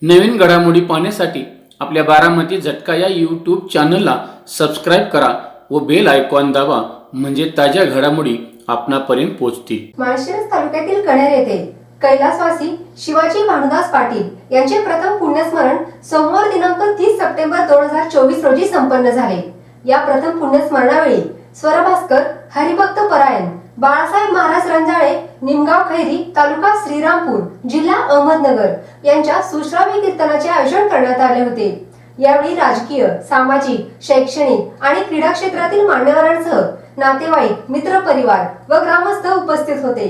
नवीन घडामोडी पाहण्यासाठी आपल्या बारामती झटका या यूट्यूब चॅनलला सबस्क्राईब करा व बेल आयकॉन दाबा, म्हणजे ताज्या घडामोडी आपणापर्यंत पोहोचतील। माळशिरस तालुक्यातील कणेर येथे कैलासवासी शिवाजी भानुदास पाटील यांचे प्रथम पुण्यस्मरण सोमवार दिनांक 30 सप्टेंबर 2024 रोजी संपन्न झाले। या प्रथम पुण्यस्मरणावेळी स्वरभास्कर, हरिभक्त परायण, बाळासाहेब महाराज रंजाळे, निमगाव खैरी, तालुका श्रीरामपूर, जिल्हा अहमदनगर यांच्या सुश्राव्य कीर्तनाचे आयोजन करण्यात आले होते। यावेळी राजकीय, सामाजिक, शैक्षणिक आणि क्रीडा क्षेत्रातील मान्यवरांसह नातेवाईक, मित्रपरिवार व ग्रामस्थ उपस्थित होते।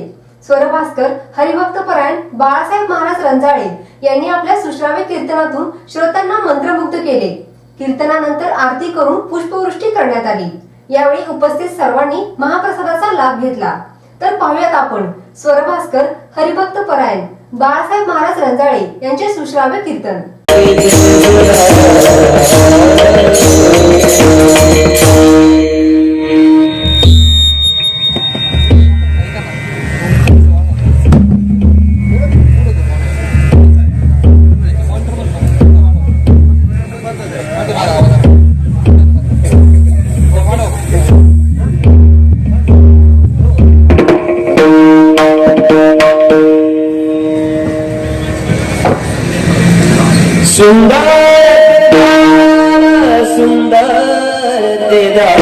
स्वरभास्कर, हरिभक्त परायण, बाळासाहेब महाराज रंजाळे यांनी आपल्या सुश्राव्य कीर्तनातून श्रोत्यांना मंत्रमुग्ध केले। कीर्तनानंतर आरती करून पुष्पवृष्टी करण्यात आली। यावेळी उपस्थित सर्वांनी महाप्रसादाचा लाभ घेतला। तर पाहूयात आपण स्वरभास्कर, हरिभक्त परायण, बाळासाहेब महाराज रंजाळे यांचे सुश्राव्य कीर्तन। सुंदर सुंदर तेरा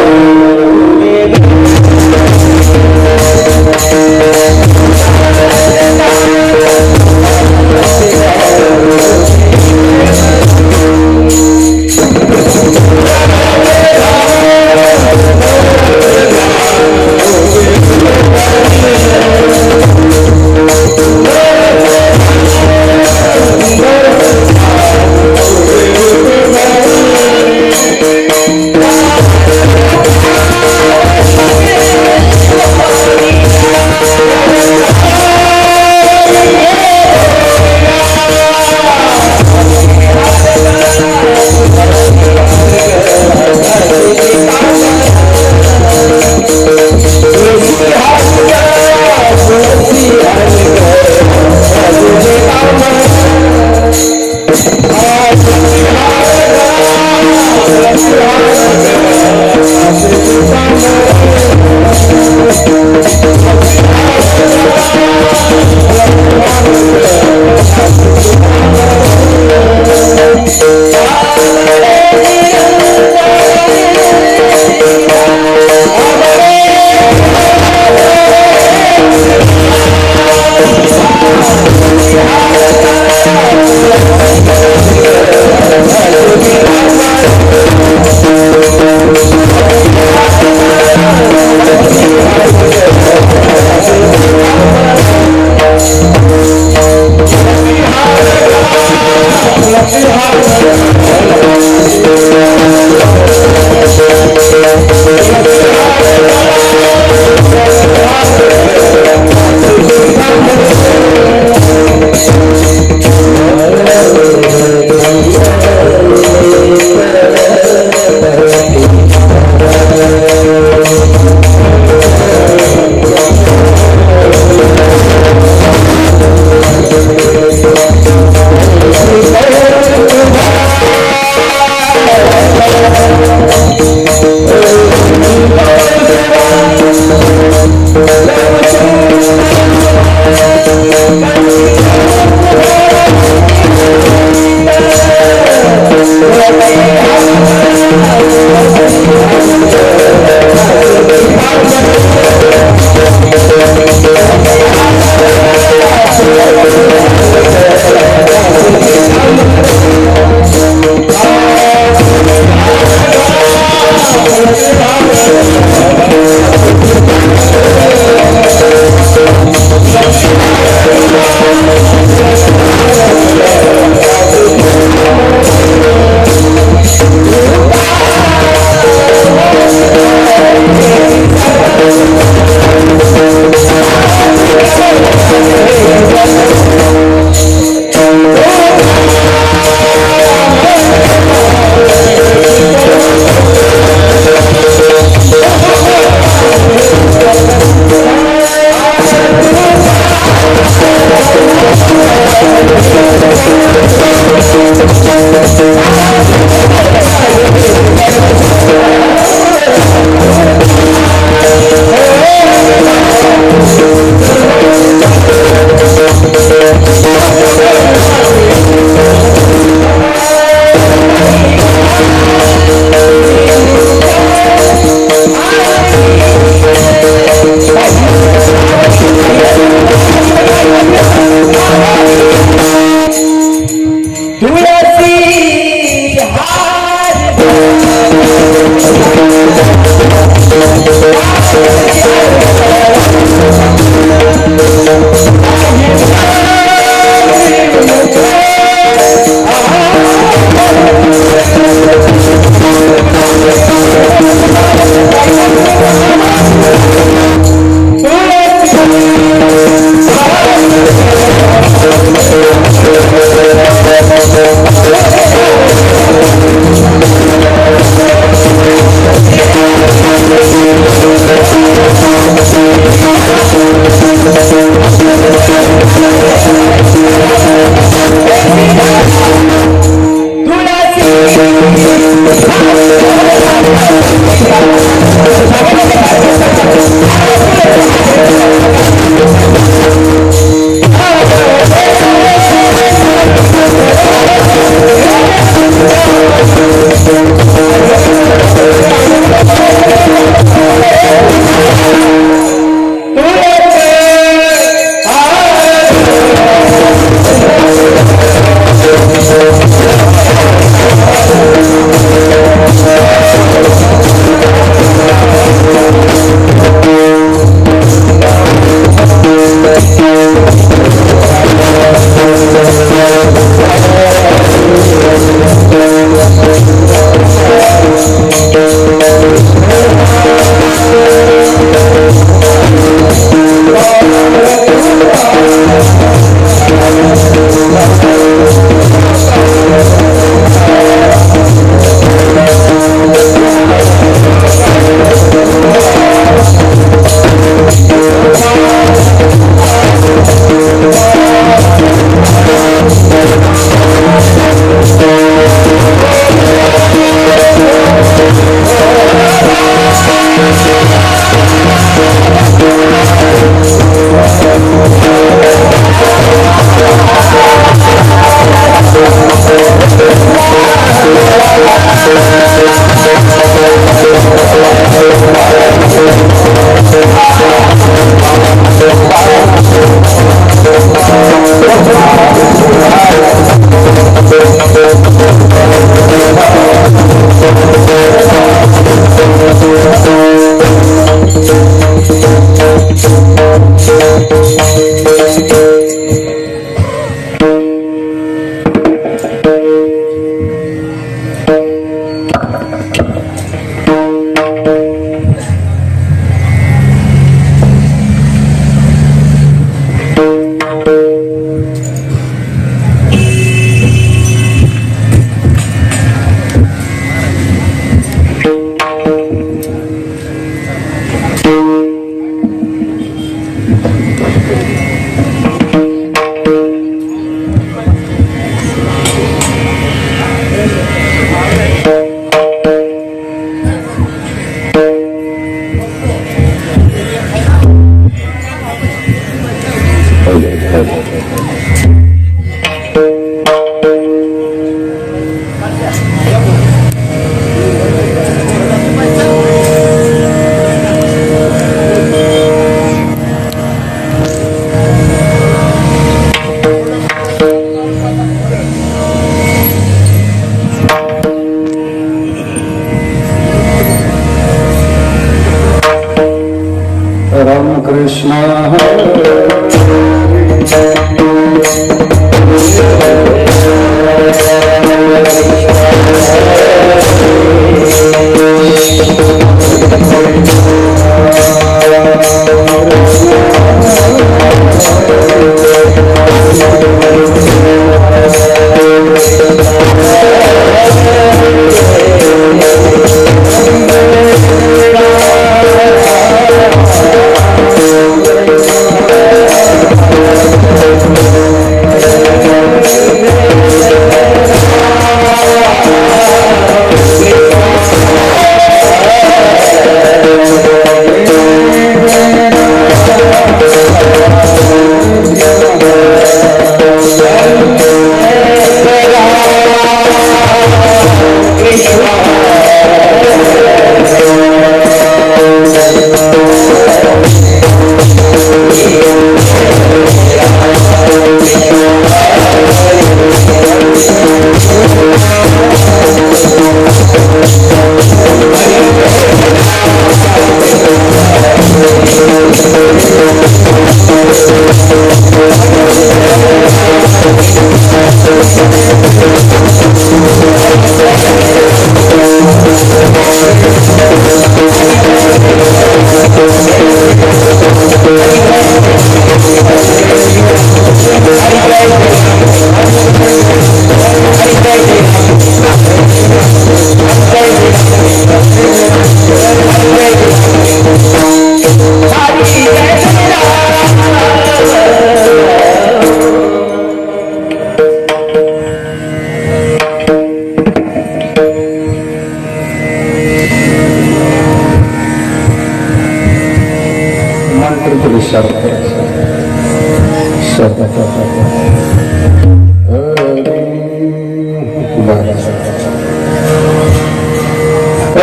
Krishna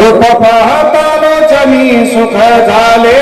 रूप पाहता लोचनी सुख झाले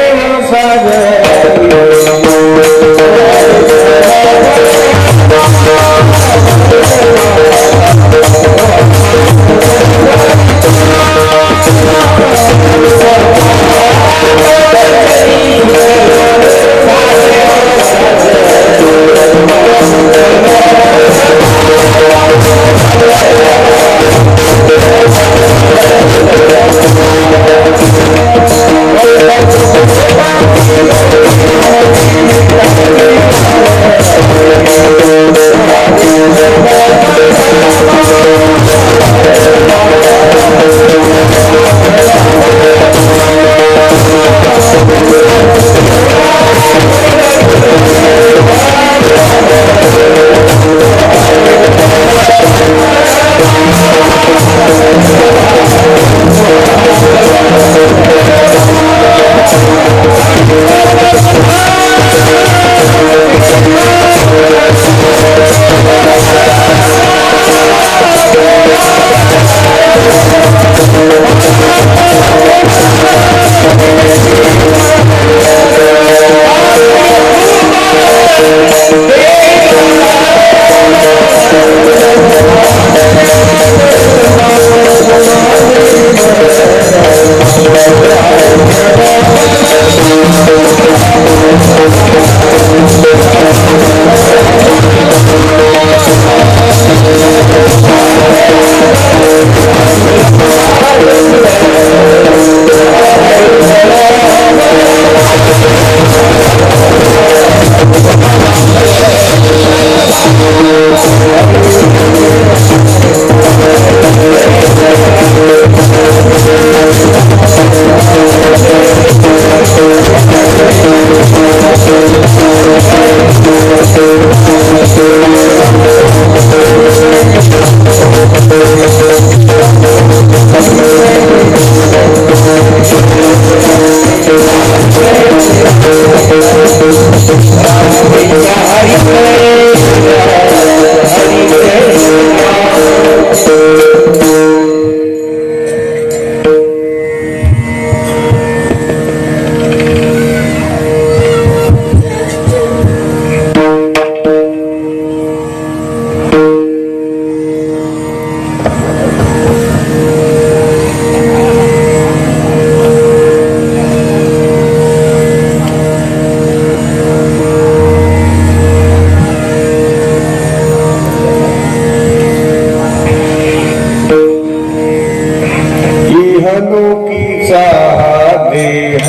इहलोकीचा देह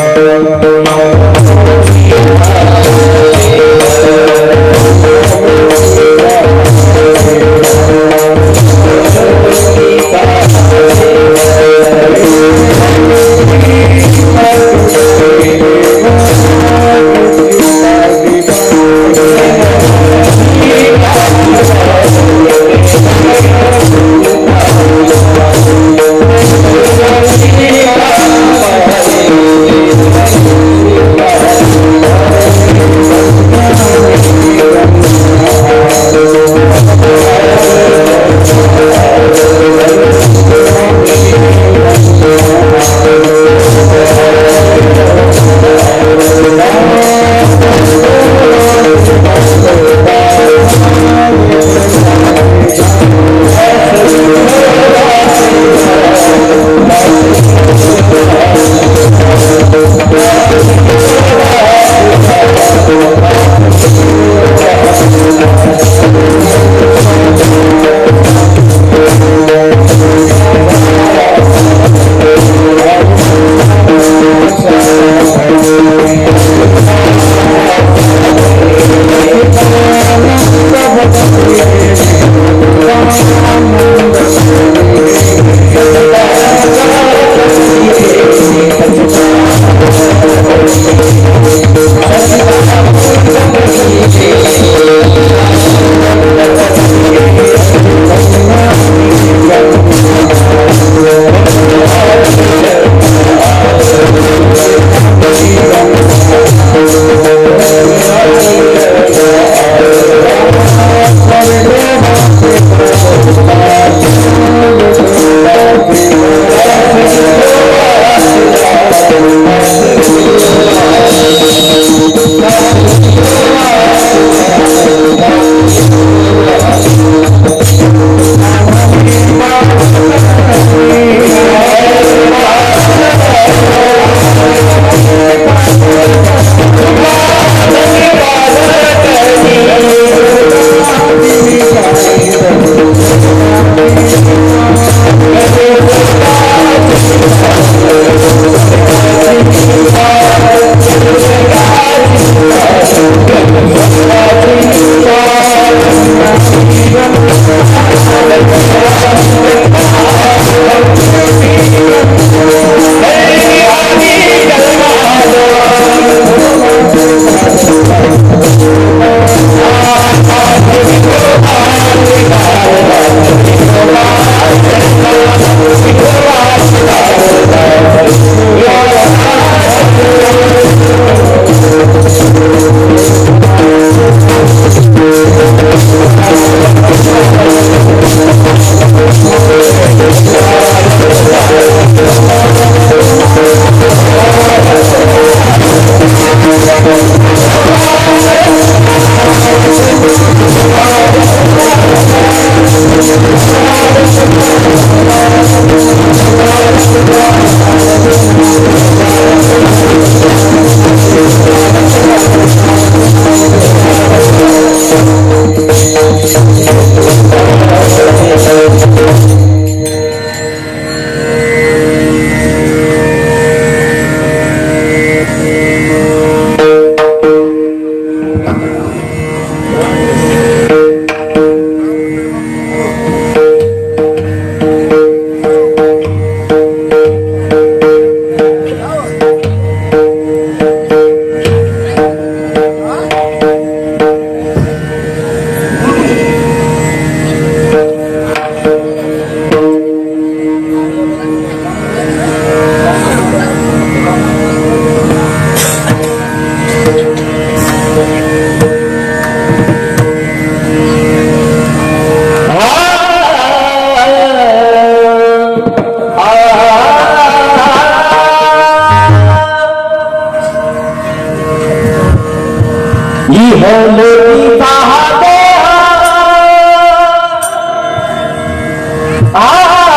इहलोकी पाहते इहलोकी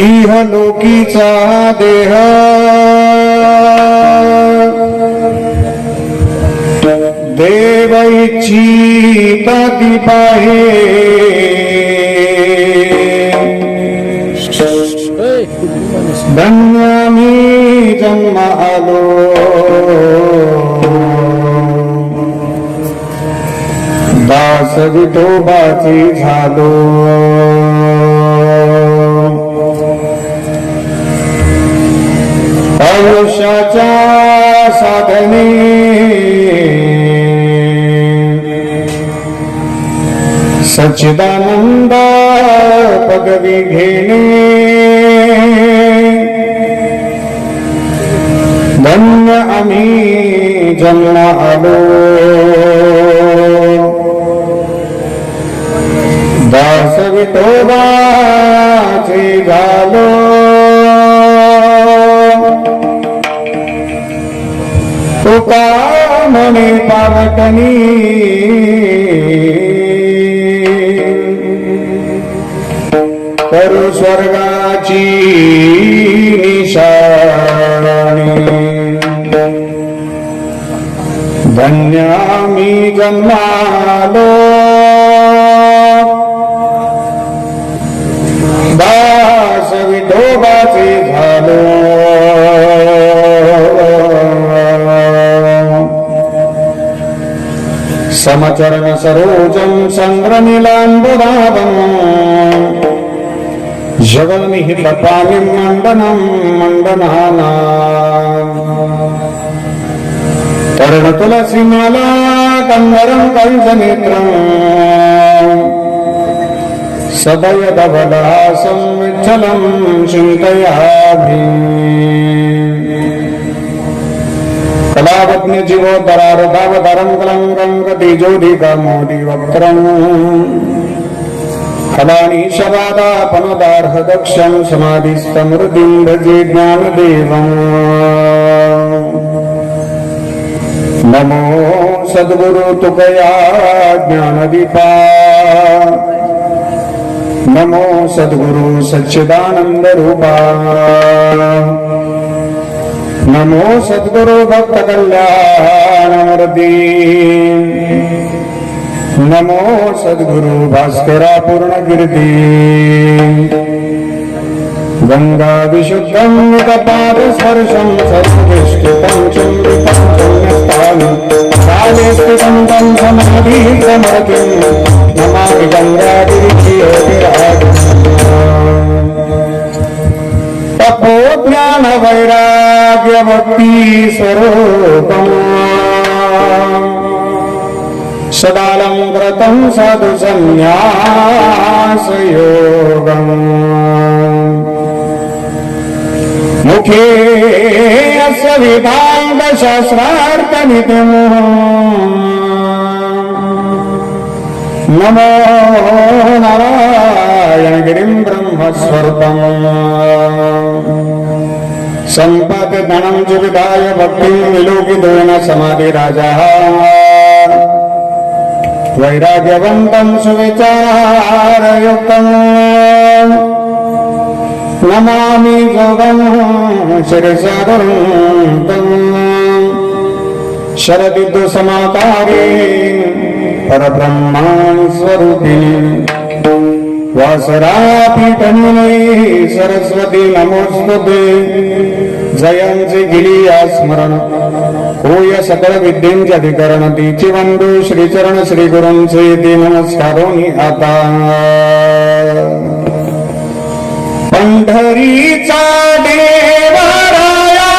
इहलोकीचा देह देव इच्छिता ती पाहे धन्य मी जन्म आलो दास विठोबाची झालो आयुष्याच्या साधने सच्चिदानंद पदवी घेणे धन्य आम्ही जन्म आलो दास विठोबाचे झालो तुका म्हणे पावटणी करू स्वर्गाची निशाणी धन्य आम्ही जन्मालो दास विठोबाचे झालो समचरण सरोजम संग्रनिलांबुदाबम जगन्निहित पाणिं मंडनं मंडनाना तरुण तुलसी माला कंदरं कंजनेत्रं सदय धवलहासं विठ्ठलं चिन्तयामि कलावज्ञ जीवोद्धरारदावतारं कलङ्कं कतिजोधिकामोदि वक्त्रम् फलानीशवादापनदार्हदक्षं समाधिस्तमृतिं भजे ज्ञानदेवम् नमो सद्गुरु तुकया ज्ञानदीपा नमो सद्गुरु सच्चिदानंद रूपा नमो सद्गुरु भक्त कल्याणमूर्ती नमो सद्गुरु भास्करा पूर्णकीर्ती गंगा विशुद्धं पाद स्पर्शं सर्वविष्टितं चुम्बितं पुण्यस्थानं काले स्थितं तं समाधिसमर्थिं नमामि गंगागिरियोगिराजम् तपो ज्ञान वैराग्य भक्ति स्वरूपम् सदालंकृतं साधु संन्यास योगम् मुखे अस्य वेदांत शास्त्रार्थनिधिम् नमो नारायण गिरिं ब्रह्मस्वरूपम् संपद धनं च विधाय भक्तिं विलोकितेन समाधिराजः वैराग्यवन्तं सुविचारयुक्तम् नमामि योगं शिरसा धरन्तम् शरदिदुसमाकारे परब्रह्माणि स्वरूपिणि वासरापीठनिलये सरस्वती नमोस्तुते जयंती गिलिया स्मरण होय सकल विद्येंचे अधिकरण तिची वंदू श्रीचरण श्री गुरूंचे ते नमस्कारोनी आता पंढरीचा देवराया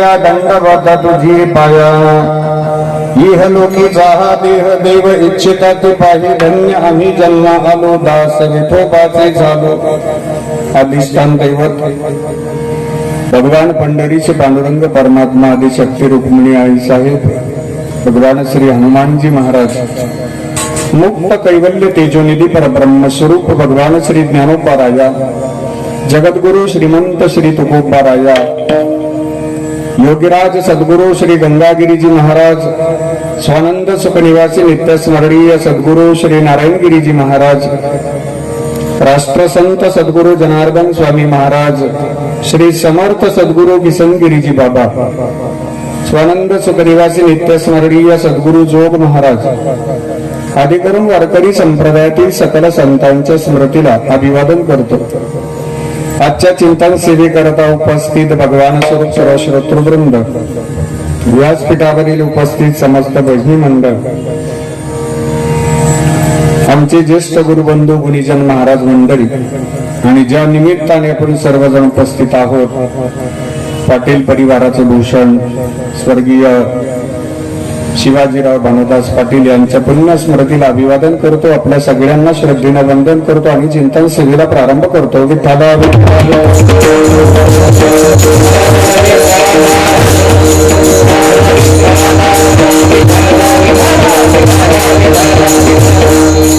पाया दंडवत तुझी पाया इह लोकीचा हा देह देव इच्छिता ते पाहि धन्य आम्ही जन्म आलो दास विठोबाचे झालो अधिष्ठान दैवत भगवान पंढरीचे पांडुरंग परमात्मा आदिशक्ती रुक्मिणी आई साहेब भगवान श्री हनुमानजी महाराज मुक्त कैवल्य तेजोनिधी परब्रह्म स्वरूप भगवान श्री ज्ञानोपाराया जगद्गुरु श्रीमंत श्री तुकोबाराया योगीराज सद्गुरु श्री गंगागिरीजी महाराज स्वानंद सुखनिवासी नित्य स्मरणीय सद्गुरु श्री नारायणगिरीजी महाराज राष्ट्रसंत सद्गुरु जनार्दन स्वामी महाराज श्री समर्थ सद्गुरु किसनगिरीजी बाबा स्वानंद सुखनिवासी नित्य स्मरणीय सद्गुरु जोग महाराज आदी करून वारकरी संप्रदायातील सकल संतांच्या स्मृतीला अभिवादन करतो. आजच्या चिंतन सेवेकरता उपस्थित भगवान स्वरूप सर्व श्रोतृवृंद, व्यासपीठावरील उपस्थित समस्त भजनी मंडळ, आमचे ज्येष्ठ गुरुबंधू गुणीजन महाराज मंडळी आणि ज्या निमित्ताने आपण सर्वजण उपस्थित आहोत, पाटील परिवाराचे भूषण स्वर्गीय शिवाजीराव भानुदास पाटील यांच्या पुण्य स्मृतीला अभिवादन करतो. आपल्या सगळ्यांना श्रद्धेने वंदन करतो आणि चिंतन सेवेला प्रारंभ करतो. विठ्ठला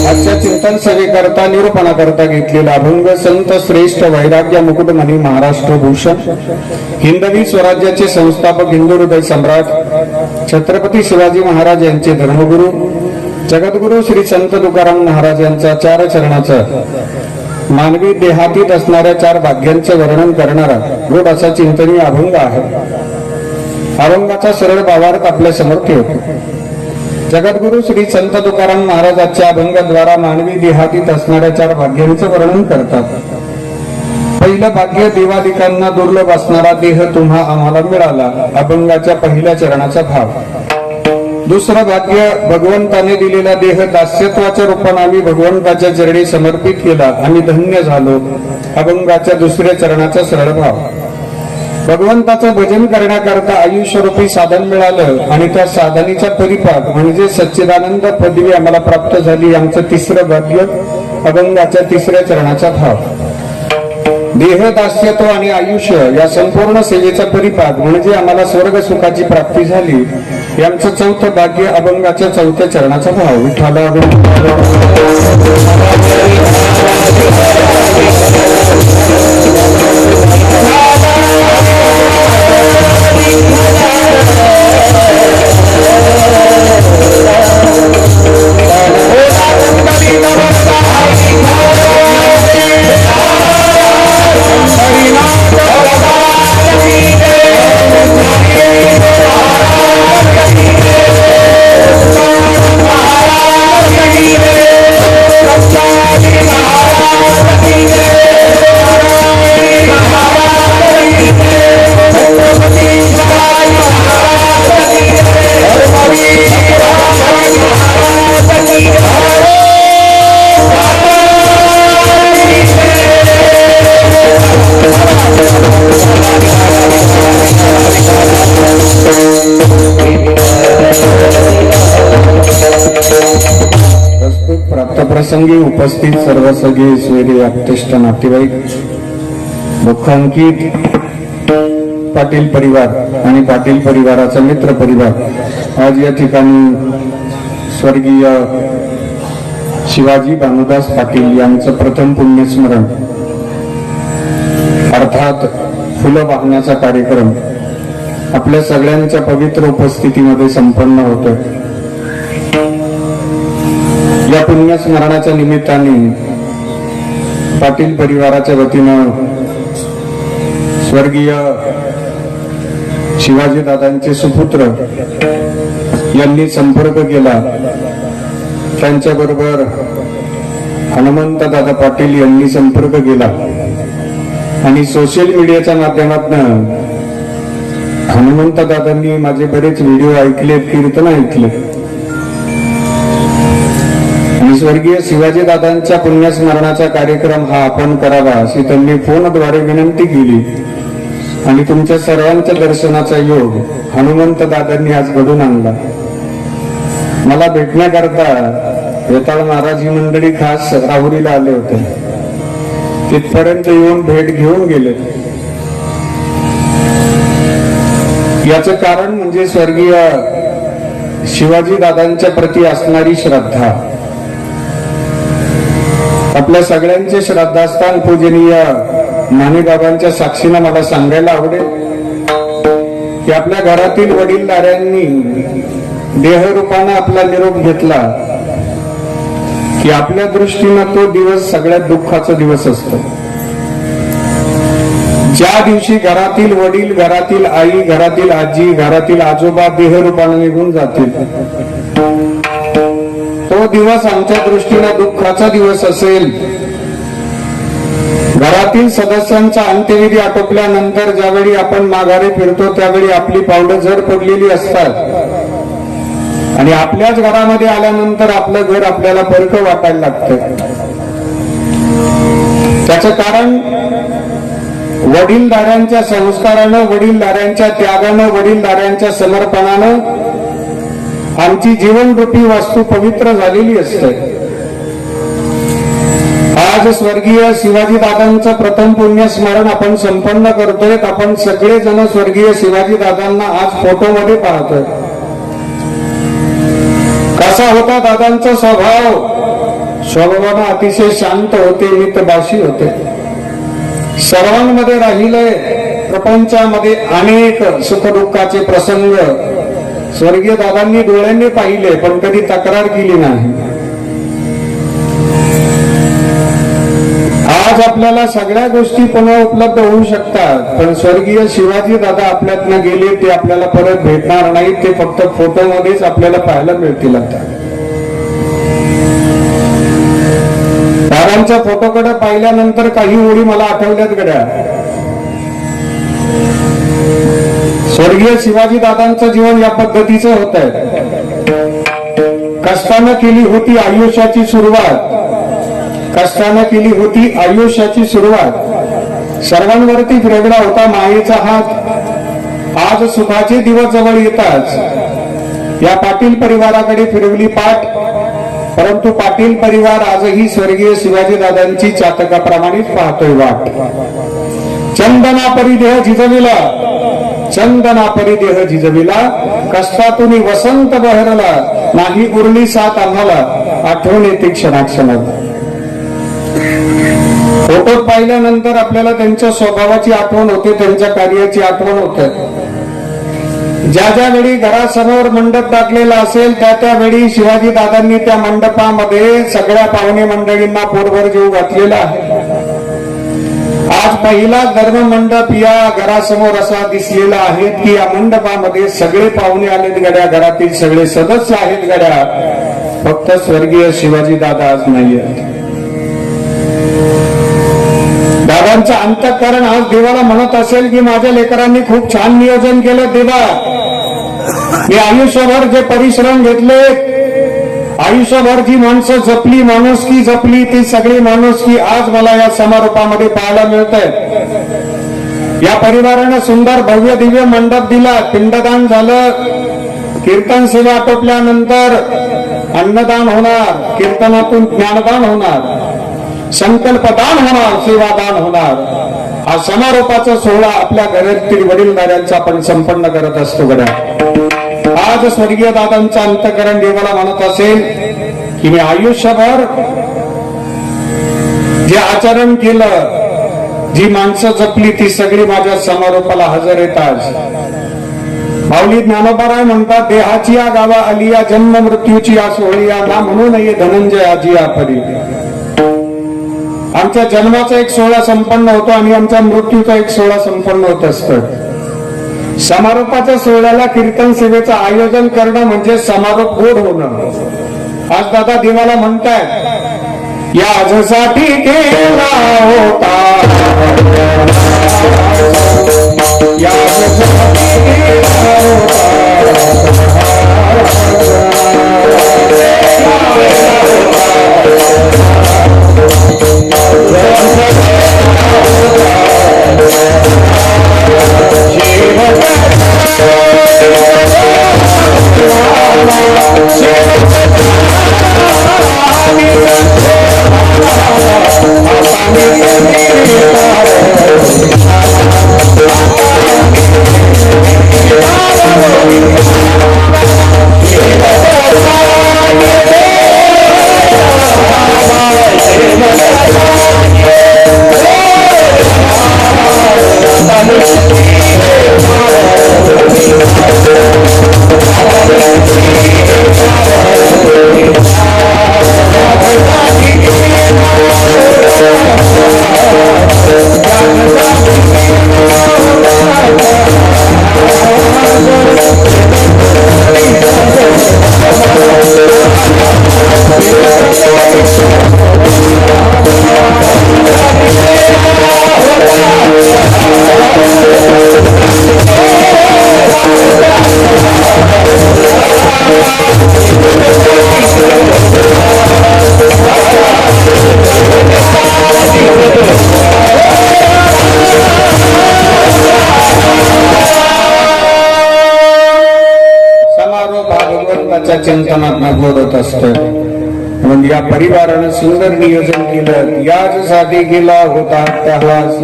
आजच्या चिंतन सेवेकरता निरूपणाकरता घेतलेला अभंग संत श्रेष्ठ वैराग्य मुकुटमणी महाराष्ट्र भूषण हिंदवी स्वराज्याचे संस्थापक हिंदू हृदय सम्राट छत्रपती शिवाजी महाराज यांचे धर्मगुरु जगद्गुरु श्री संत तुकाराम महाराज यांचा चार चरणाचा मानवी देहातीत असणाऱ्या चार भाग्यांचे वर्णन करणारा गोड असा चिंतनीय अभंग आहे. अभंगाचा सरळ भावार्थ आपल्या समोर ठेवतो. जगद्गुरु श्री संत तुकाराम महाराजांच्या अभंगाद्वारा मानवी देहातीत असणाऱ्या चार भाग्यांचे वर्णन करतात. पहिलं भाग्य देवादिकांना दुर्लभ असणारा देह तुम्हा आम्हाला मिळाला, अभंगाच्या पहिल्या चरणाचा भाव. दुसरं भाग्य भगवंताने दिलेला देह दास्यत्वाच्या रूपाने आम्ही भगवंताच्या चरणी समर्पित केला, आम्ही धन्य झालो, अभंगाच्या दुसऱ्या चरणाचा सरळ भाव. भगवंताचं भजन करण्याकरता आयुष्यरूपी साधन मिळालं आणि त्या साधनेचा परिपाक म्हणजे सच्चिदानंद पदवी आम्हाला प्राप्त झाली, आमचं तिसरं भाग्य, अभंगाच्या तिसऱ्या चरणाचा भाव. देह दास्यत्व आणि आयुष्य या संपूर्ण सेवेचा परिपाक म्हणजे आम्हाला स्वर्ग सुखाची प्राप्ती झाली, यांचं चौथं भाग्य, अभंगाच्या चौथ्या चरणाचा भाव. विठ्ठला प्रसंगी उपस्थित सर्व सगळे स्वेरी आप्तेष्ट नातेवाईक, मुखांकित पाटील परिवार आणि पाटील परिवाराचा मित्र परिवार, आज या ठिकाणी स्वर्गीय शिवाजी भानुदास पाटील यांचं प्रथम पुण्यस्मरण अर्थात फुलं वाहण्याचा कार्यक्रम आपल्या सगळ्यांच्या पवित्र उपस्थितीमध्ये संपन्न होतोय. या पुण्यस्मरणाच्या निमित्ताने पाटील परिवाराच्या वतीनं स्वर्गीय शिवाजी दादांचे सुपुत्र यांनी संपर्क केला. त्यांच्याबरोबर हनुमंत दादा पाटील यांनी संपर्क केला आणि सोशल मीडियाच्या माध्यमातून हनुमंत दादांनी माझे बरेच व्हिडिओ ऐकले, कीर्तन ऐकले आणि स्वर्गीय शिवाजी दादांच्या पुण्यस्मरणाचा कार्यक्रम हा आपण करावा अशी त्यांनी फोनद्वारे विनंती केली. आणि तुमच्या सर्वांच्या दर्शनाचा योग हनुमंत दादांनी आज घडून आणला. मला भेटण्याकरता वेताळ महाराज ही मंडळी खास राहुरीला आले होते. तिथपर्यंत येऊन भेट घेऊन गेले. याचं कारण म्हणजे स्वर्गीय शिवाजी दादांच्या प्रती असणारी श्रद्धा. आपल्या सगळ्यांचे श्रद्धास्थान पूजनीय मानेबाबांच्या साक्षीनं मला सांगायला आवडेल की आपल्या घरातील वडीलधाऱ्यांनी देहरूपानं आपला निरोप घेतला की आपल्या दृष्टीनं तो दिवस सगळ्यात दुःखाचा दिवस असतो. ज्या दिवशी घरातील वडील, घरातील आई, घरातील आजी, घरातील आजोबा देहरूपानं निघून जातील, तो दिवस आमच्या दृष्टीनं दुःखाचा दिवस असेल. घरातील सदस्यांचा अंत्यविधी आटोपल्यानंतर ज्यावेळी आपण माघारी फिरतो त्यावेळी आपली पावलं जड पडलेली असतात आणि आपल्याच घरामध्ये आल्यानंतर आपलं घर आपल्याला परकं वाटायला लागतं. त्याचं कारण वडीलधाऱ्यांच्या संस्कारानं, वडीलधाऱ्यांच्या त्यागानं, वडीलधाऱ्यांच्या समर्पणानं आमची जीवनरूपी वास्तू पवित्र झालेली असते. आज स्वर्गीय शिवाजी दादांचं प्रथम पुण्यस्मरण आपण संपन्न करतोय. आपण सगळेजण स्वर्गीय शिवाजी दादांना आज फोटोमध्ये पाहतोय. कसा होता दादांचा स्वभाव? स्वभावानं अतिशय शांत होते, मितभाषी होते. सर्वांमध्ये राहिले. प्रपंचामध्ये अनेक सुखदुःखाचे प्रसंग स्वर्गीय दादांनी डोळ्यांनी पाहिले, पण कधी तक्रार केली नाही. आज आपल्याला सगळ्या गोष्टी पुन्हा उपलब्ध होऊ शकतात, पण स्वर्गीय शिवाजी दादा आपल्यातनं गेले, ते आपल्याला परत भेटणार नाही. ते फक्त फोटोमध्येच आपल्याला पाहायला मिळतील. आता दादांच्या फोटोकडे पाहिल्यानंतर काही ओळी मला आठवल्यात गड्या. स्वर्गीय शिवाजी दादांचं जीवन या पद्धतीचं होत आहे. कष्टानं केली होती आयुष्याची सुरुवात, कष्टानं केली होती आयुष्याची सुरुवात. सर्वांवरती फिरवला होता मायेचा हात. आज सुखाचे दिवस जवळ येताच या पाटील परिवाराकडे फिरवली पाठ, परंतु पाटील परिवार आजही स्वर्गीय शिवाजी दादांची चातकाप्रमाणेच पाहतोय वाट. चंदना परिदेह झिजविला, चंदना परिदेह झिजविला, कष्टातून वसंत बहरला, नाही उरली साथ आम्हाला, आठवण येते क्षणाक्षणात. फोटोत पाहिल्यानंतर आपल्याला त्यांच्या स्वभावाची आठवण होते, त्यांच्या कार्याची आठवण होते. ज्या ज्या वेळी घरासमोर मंडप टाकलेला असेल त्या त्यावेळी शिवाजी दादांनी त्या मंडपामध्ये सगळ्या पाहुणे मंडळींना पोटभर जीव घातलेला आहे. आज पहिला धर्म मंडप या घरासमोर असा दिसलेला आहे की या मंडपामध्ये सगळे पाहुणे आलेत गड्या, घरातील सगळे सदस्य आहेत गड्या, फक्त स्वर्गीय शिवाजी दादा आज नाहीये. दादांचं अंतःकरण आज देवाला म्हणत असेल की माझ्या लेकरांनी खूप छान नियोजन केलं देवा. मी आयुष्यभर जे परिश्रम घेतले, आयुष्यभर जी माणसं जपली, माणुसकी जपली, ती सगळी माणुसकी आज मला या समारोपामध्ये पाहायला मिळत आहे. या परिवारानं सुंदर भव्य दिव्य मंडप दिला, पिंडदान झालं, कीर्तन सेवा आटोपल्यानंतर अन्नदान होणार, कीर्तनातून ज्ञानदान होणार, संकल्पदान होणार, सेवादान होणार. हा समारोपाचा सोहळा आपल्या घरातील वडीलधाऱ्यांचा आपण संपन्न करत असतो गड्या. आज स्वर्गीय दादांचं अंतःकरण देवाला म्हणत असेल की मी आयुष्यभर जे आचरण केलं, जी माणसं जपली, ती सगळी माझ्या समारोपाला हजर येतात. माऊली ज्ञानोबाराय म्हणतात, देहाची या गावा आली या, जन्म मृत्यूची या सोहळी या, ना म्हणू नये धनंजय आजी या परी. आमच्या जन्माचा एक सोहळा संपन्न होतो आणि आमच्या मृत्यूचा एक सोहळा संपन्न होत असतो. समारोपाच्या सोहळ्याला कीर्तन सेवेचं आयोजन करणं म्हणजे समारोप गोड होणं. आज दादा देवाला म्हणतायत, या आजसाठी केला होता, या आजसाठी केला होता. गोडाच्या चिंतनात गोड होत असतं. म्हणून या परिवारानं सुंदर नियोजन केलं. याचसाठी केला होता अट्टहास,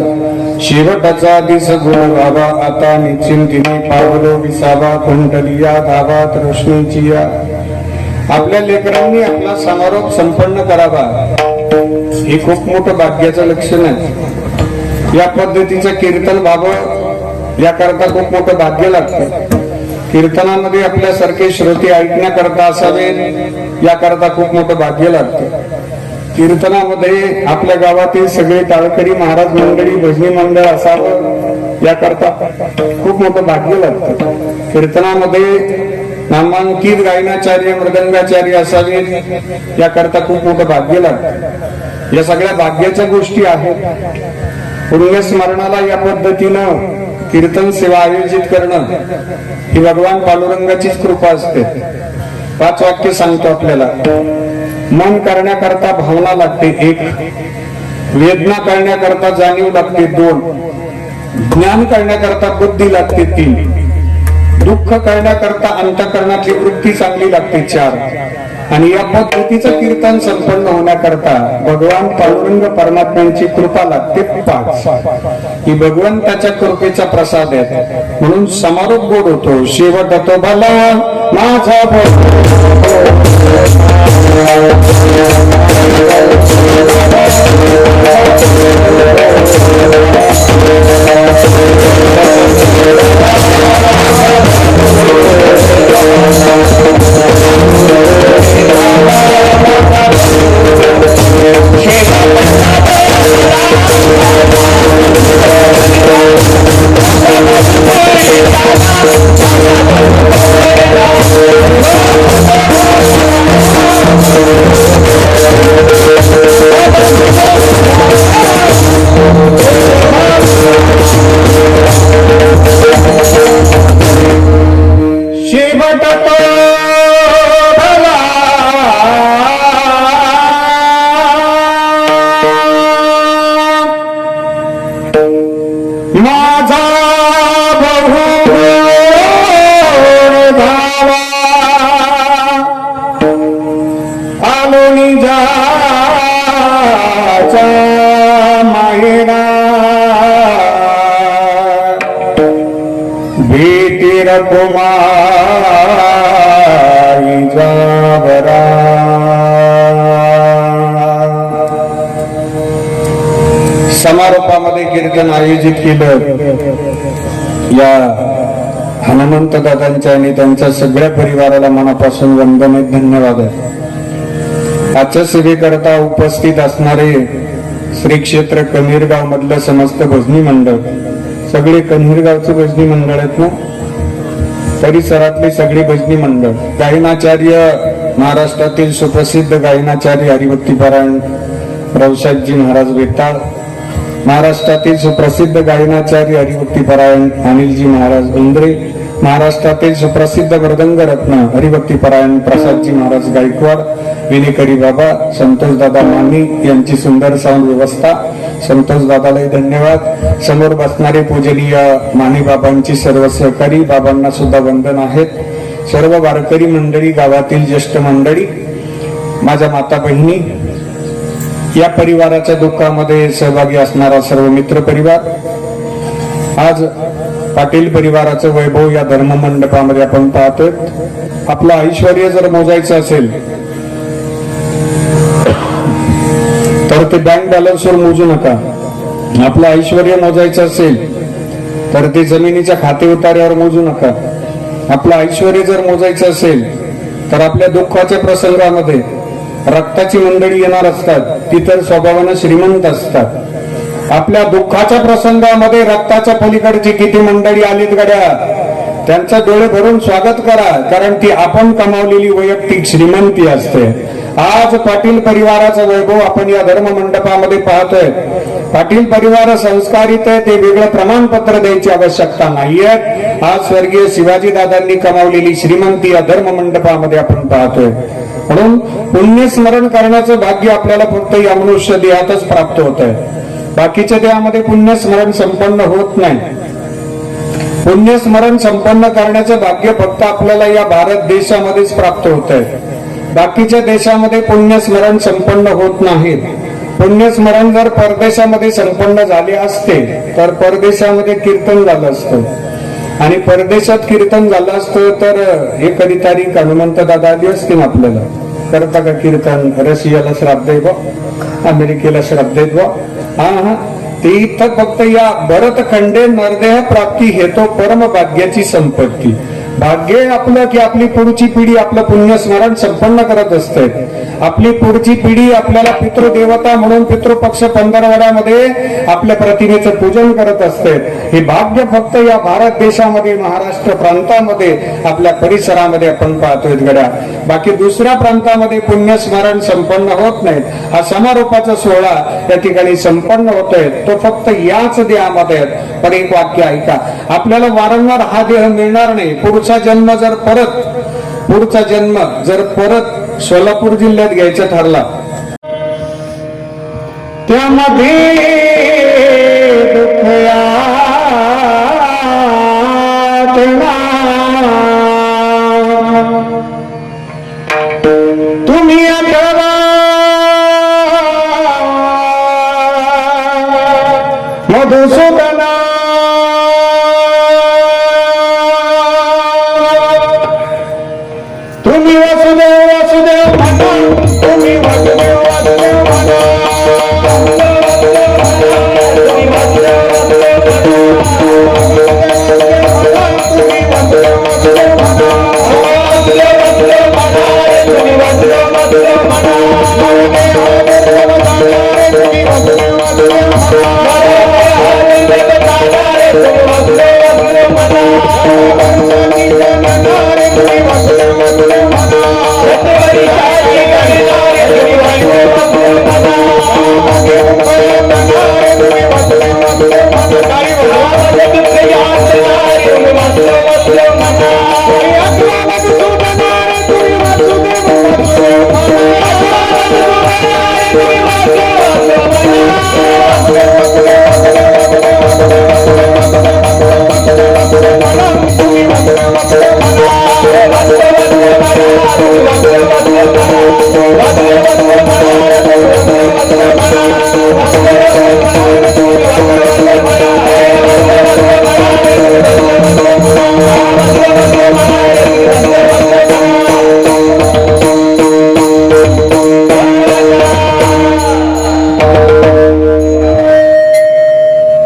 शेवटाचा दिस गुण व्हावा. आता निश्चिंतीने पावलो विसावा, कुंडलिया धावात रोशनीची या. आपल्या लेकरांनी आपला समारोप संपन्न करावा, हे खूप मोठं भाग्याचं लक्षण आहे. या पद्धतीचं कीर्तन व्हावं याकरता खूप मोठं भाग्य लागतं. कीर्तनामध्ये आपल्यासारखे श्रोते ऐकण्याकरता असावेत याकरता खूप मोठं भाग्य लागतं. कीर्तनामध्ये आपल्या गावातील सगळे टाळकरी महाराज मंडळी भजनी मंडळ असावं याकरता खूप मोठं भाग्य लागतं. कीर्तनामध्ये नामांकित गायनाचार्य मृदंगाचार्य असावेत याकरता खूप मोठं भाग्य लागतं. या सगळ्या भाग्याच्या गोष्टी आहेत. पुण्यस्मरणाला या पद्धतीनं कीर्तन सेवा आयोजित करणं ही भगवान पांडुरंगाचीच कृपा असते. 5 वाक्य सांगतो आपल्याला. मन करण्याकरता भावना लागते 1, वेदना करण्याकरता जाणीव लागते 2, ज्ञान करण्याकरता बुद्धी लागते 3, दुःख करण्याकरता अंतःकरणातली वृत्ती चांगली लागते 4, आणि या पद्धतीचं कीर्तन संपन्न होण्याकरता भगवान पांडुरंग परमात्म्यांची कृपा लागते 5. ही भगवंताच्या कृपेचा प्रसाद आहे. म्हणून समारोप गोड होतो. शेवट होतो भला माझा समारोपामध्ये कीर्तन आयोजित केलं. या हनुमंत दादांच्या आणि त्यांच्या सगळ्या परिवाराला मनापासून वंदन आहे, धन्यवाद आहे. आजच्या सेवेकरता उपस्थित असणारे श्री क्षेत्र कन्हेरगाव मधलं समस्त भजनी मंडळ, सगळे कन्हेरगावचे भजनी मंडळ आहेत ना, परिसरातले सगळे भजनी मंडळ, गायनाचार्य महाराष्ट्रातील सुप्रसिद्ध गायनाचार्य हरिभक्तीपरायण रावसाहेबजी महाराज वेताळ, महाराष्ट्रातील सुप्रसिद्ध गायनाचार्य हरिभक्तीपरायण अनिलजी महाराज गुंद्रे, महाराष्ट्रातील सुप्रसिद्ध मृदंग रत्न हरिभक्तीपरायण प्रसादजी महाराज गायकवाड, विनेकरी बाबा संतोष दादा मानी यांची सुंदर साऊंड व्यवस्था. संतोष दादालाही धन्यवाद. समोर बसणारे पूजनीय माने बाबांची सर्व सहकारी बाबांना सुद्धा वंदन आहेत. सर्व वारकरी मंडळी, गावातील ज्येष्ठ मंडळी, माझ्या माता बहिणी, या परिवाराच्या दुःखामध्ये सहभागी असणारा सर्व मित्र परिवार, आज पाटील परिवाराचं वैभव या धर्म मंडपामध्ये आपण पाहतोय. आपलं ऐश्वर्य जर मोजायचं असेल तर ते बँक बॅलन्सवर मोजू नका. आपलं ऐश्वर्य मोजायचं असेल तर ते जमिनीच्या खाते उतार्यावर मोजू नका. आपलं ऐश्वर्य जर मोजायचं असेल तर आपल्या दुःखाच्या प्रसंगामध्ये रक्ताची मंडळी येणार असतात, ती तर स्वभावानं श्रीमंत असतात. आपल्या दुःखाच्या प्रसंगामध्ये रक्ताच्या पलीकडची किती मंडळी आलीत गड्या, त्यांचं डोळे भरून स्वागत करा, कारण ती आपण कमावलेली वैयक्तिक श्रीमंती असते. आज पाटील परिवाराचं वैभव आपण या धर्म मंडपामध्ये पाहतोय. पाटील परिवार संस्कारित आहे, ते वेगळं प्रमाणपत्र द्यायची आवश्यकता नाहीये. आज स्वर्गीय शिवाजी दादांनी कमावलेली श्रीमंती या धर्म मंडपामध्ये आपण पाहतोय. म्हणून पुण्यस्मरण करण्याचं भाग्य आपल्याला फक्त या मनुष्य देहातच प्राप्त होत आहे. बाकीच्या देहामध्ये पुण्यस्मरण संपन्न होत नाही. पुण्यस्मरण संपन्न करण्याचं भाग्य फक्त आपल्याला या भारत देशामध्येच प्राप्त होत आहे. बाकीच्या देशामध्ये पुण्यस्मरण संपन्न होत नाहीत. पुण्यस्मरण जर परदेशामध्ये संपन्न झाले असते तर परदेशामध्ये कीर्तन झालं असतं आणि परदेशात कीर्तन झालं असतं तर एखादी तारीख हनुमंत दादा आली असती ना आपल्याला. करता का कीर्तन? रशियाला श्राद्ध आहे बा, अमेरिकेला श्राद्ध आहेत बा. हा ते इथं फक्त या भरत खंडे नरदेह प्राप्ती हेतो परम भाग्याची संपत्ती. भाग्य आपलं की आपली पुढची पिढी आपलं पुण्यस्मरण संपन्न करत असते. आपली पुढची पिढी आपल्याला पितृदेवता म्हणून पितृपक्ष पंधरवड्यामध्ये आपल्या प्रतिमेचं पूजन करत असते. हे भाग्य फक्त या भारत देशामध्ये महाराष्ट्र प्रांतामध्ये आपल्या परिसरामध्ये आपण पाहतोय गड्या. बाकी दुसऱ्या प्रांतामध्ये पुण्यस्मरण संपन्न होत नाहीत. हा समारोपाचा सोहळा या ठिकाणी संपन्न होतोय तो फक्त याच देहामध्ये. पण एक वाक्य ऐका, आपल्याला वारंवार हा देह मिळणार नाही. पुढचा जन्म जर परत सोलापूर जिल्ह्यात घ्यायचा ठरला त्यामध्ये तुम्ही आठवा मधुसूदना तुम्ही वासुदेव वासुदेव म्हणा, तुम्ही वासुदेव वासुदेव म्हणा, तुम्ही वासुदेव वासुदेव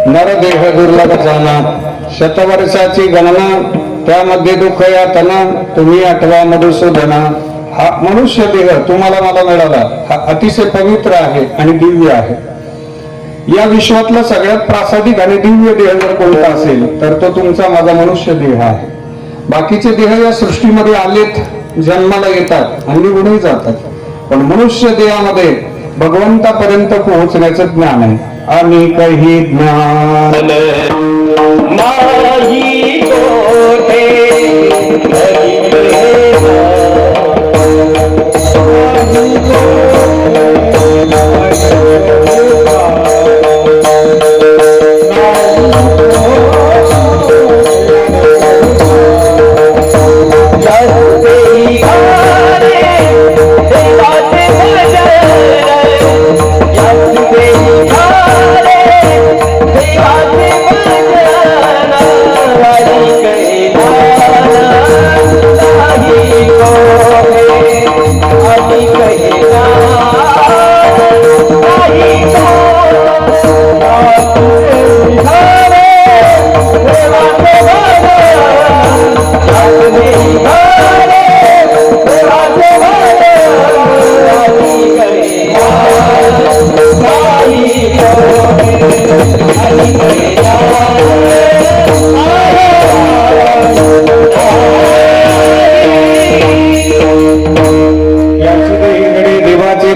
नरदेह दुर्लभ जाना, शतवर्षाची गणना, त्यामध्ये दुःख यातना, तुम्ही आठवा मधुसूदना. हा मनुष्य देह तुम्हाला मला मिळाला हा अतिशय पवित्र आहे आणि दिव्य आहे. या विश्वातला सगळ्यात प्रासादिक आणि दिव्य देह जर कोणता असेल तर तो तुमचा माझा मनुष्य देह आहे. बाकीचे देह या सृष्टीमध्ये आलेत, जन्माला येतात आणि निघूनही जातात. पण मनुष्य देहामध्ये भगवंतापर्यंत पोहोचण्याचं ज्ञान आहे. आणि काही ज्ञान नाही कोठे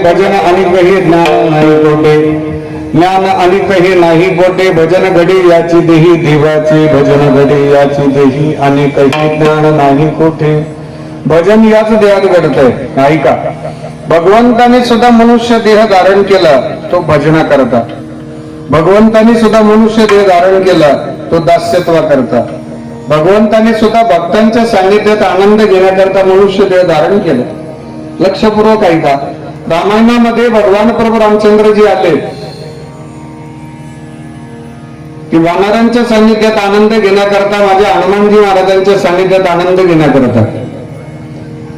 भजन आणि कही ज्ञान नाही कोठे, ज्ञान आणि कही नाही कोठे, भजन घडी याची देही देवाची, भजन घडी याची देही आणि कही ज्ञान नाही कोठे. भजन याच देहात घडतंय नाही का. भगवंताने सुद्धा मनुष्य देह धारण केला तो भजना करता. भगवंताने सुद्धा मनुष्य देह धारण केला तो दास्यत्वा करता. भगवंताने सुद्धा भक्तांच्या सान्निध्यात आनंद घेण्याकरता मनुष्य देह धारण केलं. लक्षपूर्वक ऐका. रामायणामध्ये भगवान प्रभू रामचंद्रजी आले की वानरांच्या सान्निध्यात आनंद घेण्याकरता, माझ्या हनुमानजी महाराजांच्या सान्निध्यात आनंद घेण्याकरता.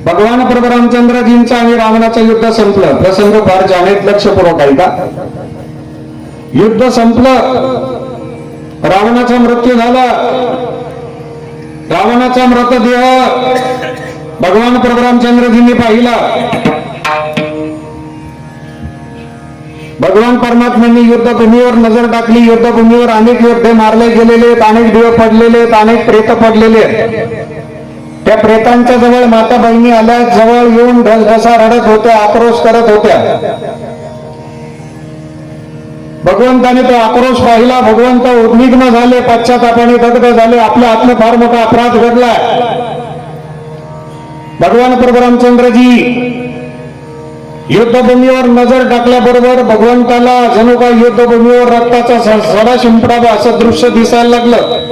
भगवान प्रभू रामचंद्रजींचं आणि रावणाचं युद्ध संपलं. प्रसंग फार छान आहेत, लक्षपूर्वक ऐका. युद्ध संपलं, रावणाचा मृत्यू झाला. रावणाचा मृतदेह भगवान प्रभू रामचंद्रजींनी पाहिला. भगवान परमात्म्यांनी युद्धभूमीवर नजर टाकली. युद्धभूमीवर अनेक योद्धे मारले गेलेले आहेत, अनेक देव पडलेले आहेत, अनेक प्रेत पडलेले आहेत. त्या प्रेतांच्या जवळ माता बहिणी आल्या, जवळ येऊन ढसढसा रडत होत्या, आक्रोश करत होत्या. भगवंताने तो आक्रोश पाहिला. भगवंत उद्विग्न झाले, पश्चातापाने दग्ध झाले. आपल्या हातनं फार मोठा अपराध घडला. भगवान प्रभू रामचंद्रजी युद्धभूमीवर नजर टाकल्याबरोबर भगवंताला जणू काय युद्धभूमीवर रक्ताचा सडा शिंपडावा असं दृश्य दिसायला लागलं.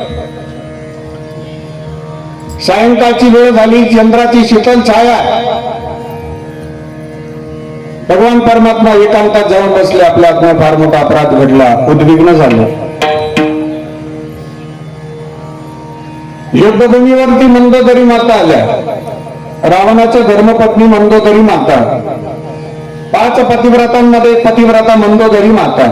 सायंकाळची वेळ झाली, चंद्राची शीतल छाया. भगवान परमात्मा एकांतात जाऊन बसले. आपल्या हातनं फार मोठा अपराध घडला, उद्विग्न झाले. युद्धभूमीवरती मंदोदरी माता आल्या. रावणाच्या धर्मपत्नी मंदोदरी माता. 5 पतिव्रतांमध्ये पतिव्रता मंदोदरी माता.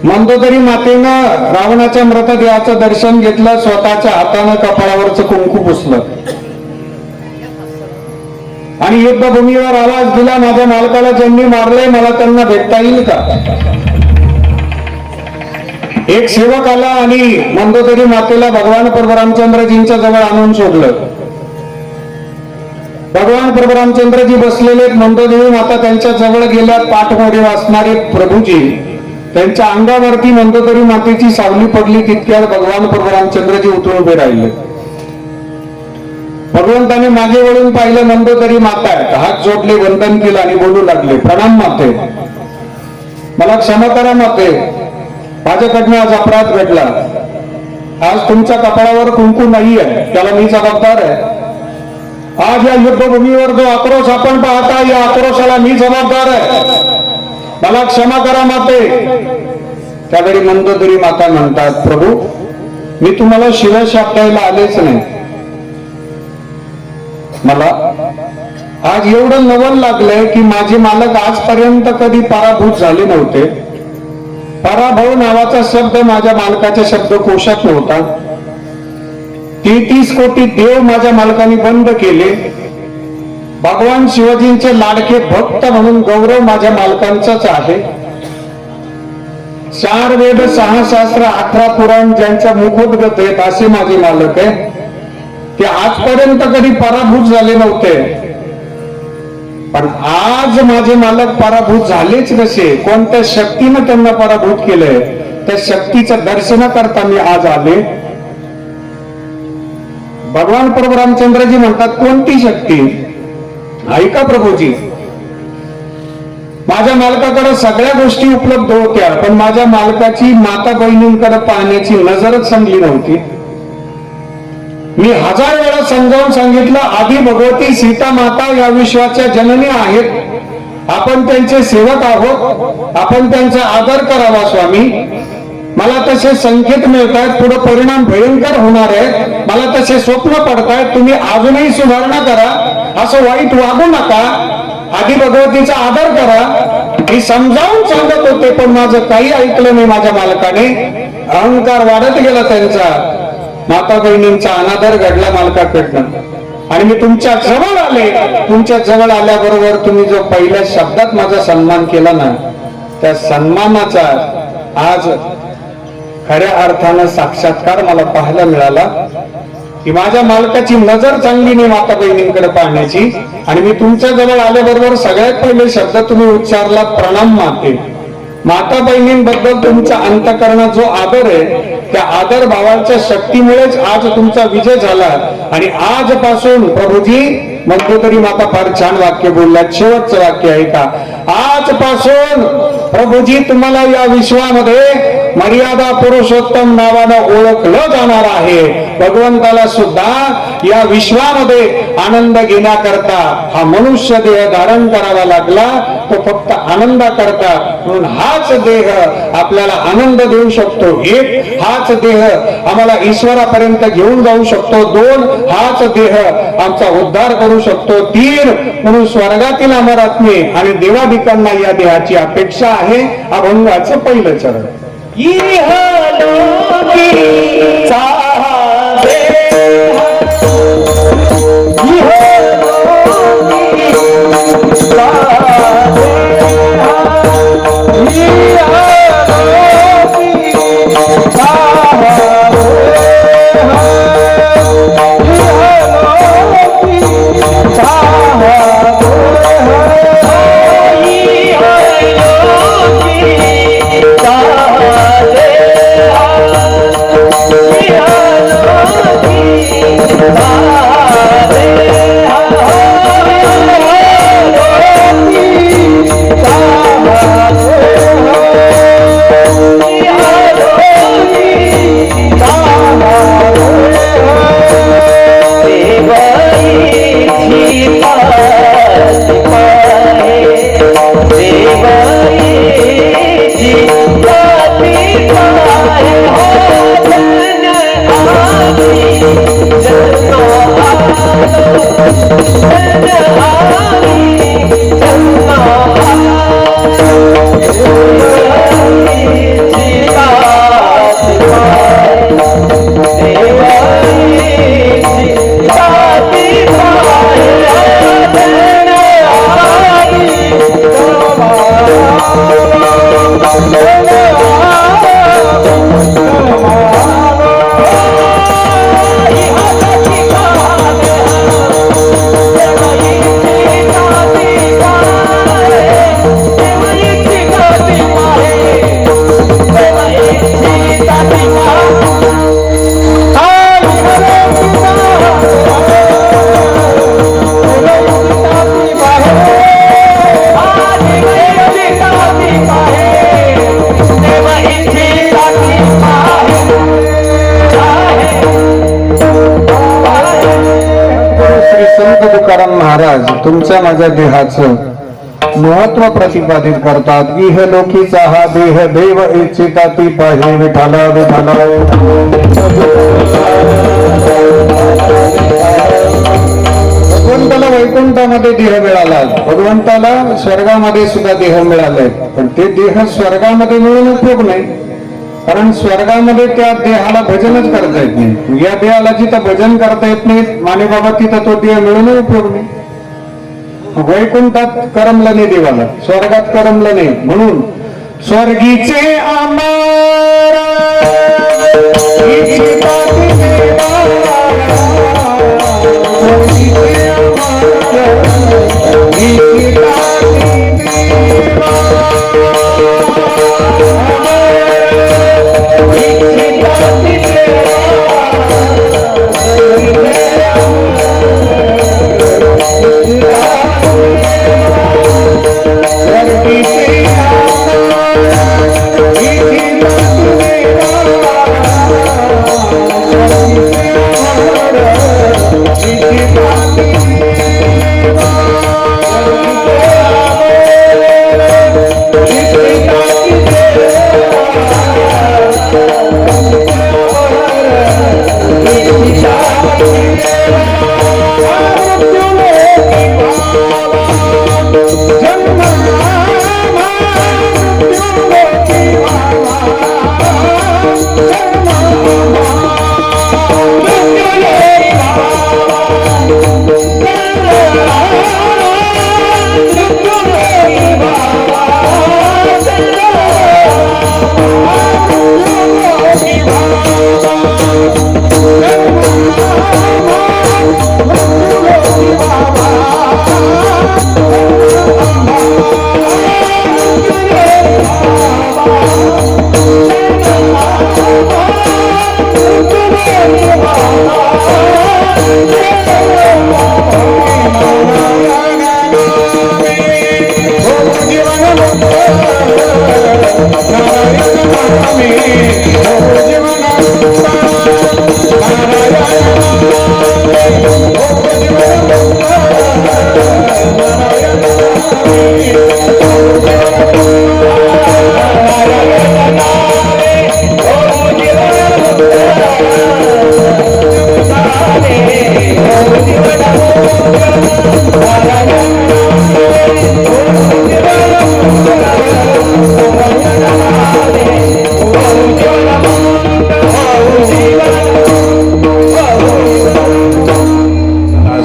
मंदोदरी मातेनं रावणाच्या मृतदेहाचं दर्शन घेतलं. स्वतःच्या हातानं कपाळावरचं कुंकू पुसलं आणि युद्धभूमीवर आवाज दिला, माझ्या मालकाला ज्यांनी मारलंय मला त्यांना भेटता येईल का? एक सेवक आला आणि मंदोदरी मातेला भगवान प्रभू रामचंद्रजींच्या जवळ आणून सोडलं. भगवान प्रभू रामचंद्रजी बसलेले, मंदोदरी माता त्यांच्या जवळ गेल्या. पाठमोरे वाचणारे प्रभूजी त्यांच्या अंगावरती मंदोदरी मातेची सावली पडली. तितक्यात भगवान प्रभू रामचंद्रजी उठून उभे राहिले. भगवंताने मागे वळून पाहिलं, मंदोदरी माता आहेत. हात जोडले, वंदन केलं आणि बोलू लागले, प्रणाम माते, मला क्षमा करा माते, माझ्याकडनं आज अपराध घडला. आज तुमच्या कपाळावर कुंकू नाही आहे, त्याला मी जबाबदार आहे. आज या युद्धभूमीवर जो आक्रोश आपण पाहता, या आक्रोशाला मी जबाबदार आहे. मला क्षमा करा माते. त्यावेळी मंदोदरी माता म्हणतात, प्रभू मी तुम्हाला शिवशाप द्यायला आलेच नाही. मला आज एवढं नवल लागलंय की माझे मालक आजपर्यंत कधी पराभूत झाले नव्हते. पराभव नावाचा शब्द माझ्या मालकाच्या शब्दकोशात नव्हता. 33 कोटी देव माझ्या मालकाने बंद केले. भगवान शिवाजींचे लाडके भक्त म्हणून गौरव माझ्या मालकांचाच आहे. 4 वेद 6 शास्त्र 18 पुराण ज्यांच्या मुखोद्गत आहेत असे माझे मालक आहे. ते आजपर्यंत कधी पराभूत झाले नव्हते. पण आज माझे मालक पराभूत झालेच कसे? कोणत्या शक्तीनं त्यांना पराभूत केलंय? त्या शक्तीचं दर्शन करता मी आज आले. भगवान प्रभू रामचंद्रजी म्हणतात, कोणती शक्ती? ऐका प्रभूजी, माझ्या मालकाकडे सगळ्या गोष्टी उपलब्ध होत्या, पण माझ्या मालकाची माता बहिणींकडे पाहण्याची नजरच संगली नव्हती. मी 1000 वेळा समजावून सांगितलं, आधी भगवती सीता माता या विश्वाच्या जननी आहेत. आपण त्यांचे सेवक आहोत, आपण त्यांचा आदर करावा स्वामी. मला तसे संकेत मिळत आहेत, पुढे परिणाम भयंकर होणार आहे. मला तसे स्वप्न पडतायत. तुम्ही अजूनही सुधारणा करा, असं वाईट वागू नका, आधी भगवतीचा आदर करा. मी समजावून सांगत होते, पण माझं काही ऐकलं नाही माझ्या मालकाने. अहंकार वाढत गेला त्यांचा. माता बहिणींचा अनादर घडला मालकाकडनं आणि मी तुमच्या जवळ आले. तुमच्या जवळ आल्याबरोबर तुम्ही जो पहिल्या शब्दात माझा सन्मान केला ना, त्या सन्मानाचा आज खऱ्या अर्थानं साक्षात्कार मला पाहायला मिळाला की माझ्या मालकाची नजर चांगली नाही माता बहिणींकडे पाहण्याची. आणि मी तुमच्या जवळ आल्याबरोबर सगळ्यात पहिले शब्द तुम्ही उच्चारला, प्रणाम माते. माता बहिणींबद्दल तुमच्या अंतःकरणात जो आदर आहे, त्या आदर भावाच्या शक्तीमुळेच आज तुमचा विजय झाला. आणि आजपासून प्रभूजी, मंदोदरी माता फार छान वाक्य बोलल्यात. शेवटचं वाक्य आहे का, आजपासून प्रभूजी तुम्हाला या विश्वामध्ये मर्यादा पुरुषोत्तम नावानं ओळखलं जाणार आहे. भगवंताला सुद्धा या विश्वामध्ये आनंद घेण्याकरता हा मनुष्य देह धारण करावा लागला. तो फक्त आनंदाकरता, म्हणून हाच देह आपल्याला आनंद देऊ शकतो. एक, हाच देह आम्हाला ईश्वरापर्यंत घेऊन जाऊ शकतो. दोन, हाच देह आमचा उद्धार करू शकतो. तीन, म्हणून स्वर्गातील अमरात्मे आणि देवादिकांना या देहाची अपेक्षा आहे. अभंगाचं पहिलं चरण. महाराज तुमच्या माझ्या देहाचं महत्व प्रतिपादित करतात. इहलोकीचा हा देह देव इच्छिता ती पाहे विठाला विठाला. भगवंताला वैकुंठामध्ये देह मिळाला, भगवंताला स्वर्गामध्ये सुद्धा देह मिळालाय. पण ते देह स्वर्गामध्ये मिळून उपयोग नाही, कारण स्वर्गामध्ये त्या देहाला भजनच करता येत नाही. या देहाला जिथं भजन करता येत नाही माने बाबा, तिथं तो देह मिळून उपयोग नाही. वैकुंठात करमलं नाही देवाला, स्वर्गात करमलं नाही. म्हणून स्वर्गीचे आमार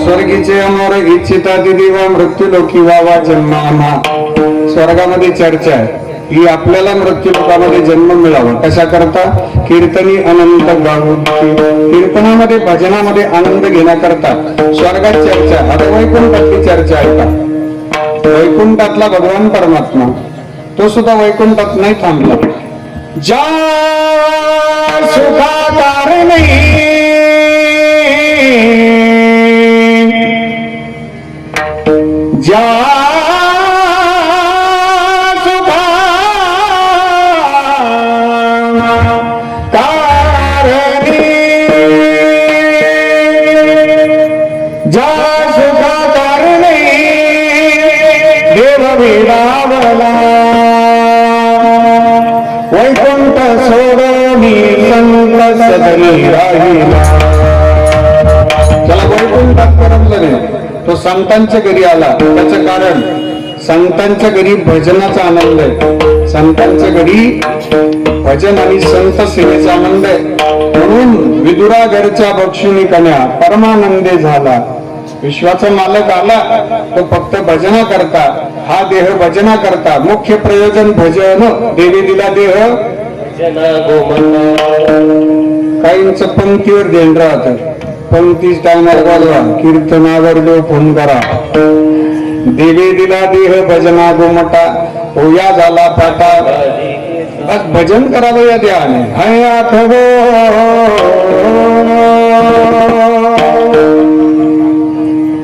स्वर्गीचे अमर इच्छिता दिवा मृत्यू लोकी वावा जन्मामा. स्वर्गामध्ये चर्चा आहे ही आपल्याला मृत्यू लोकामध्ये जन्म मिळावा कशा करता कीर्तनी अनंत गाऊ कीर्तनामध्ये भजनामध्ये आनंद घेण्याकरता स्वर्गात चर्चा. आता वैकुंठातली चर्चा आहे का वैकुंठातला भगवान परमात्मा तो सुद्धा वैकुंठात नाही थांबला. ज्या सुखाकार नाही ज्या सुखा कारणी ज्या सुखा कारणी देव विडावला वैकुंठ सोडणी संत सदनी राहिला. त्याला वैकुंठात करमलं नाही तो संतांच्या घरी आला. त्याचं कारण संतांच्या घरी भजनाचा आनंद आहे. संतांच्या घरी भजन आणि संत सेवेचा आनंद आहे. म्हणून विदुरा घरच्या बक्षिणी कन्या परमानंदे झाला. विश्वाचा मालक आला तो फक्त भजना करता हा देह भजना करता मुख्य प्रयोजन भजन. देवी दिला देह काहींच पंक्तीवर देण राहत पंक्तीच टायमार वाजवा कीर्तनावर देव फोन करा. देवे दिला देह भजना गोमटा होया झाला पाटा. बस भजन करावं या देवाने. हया खगो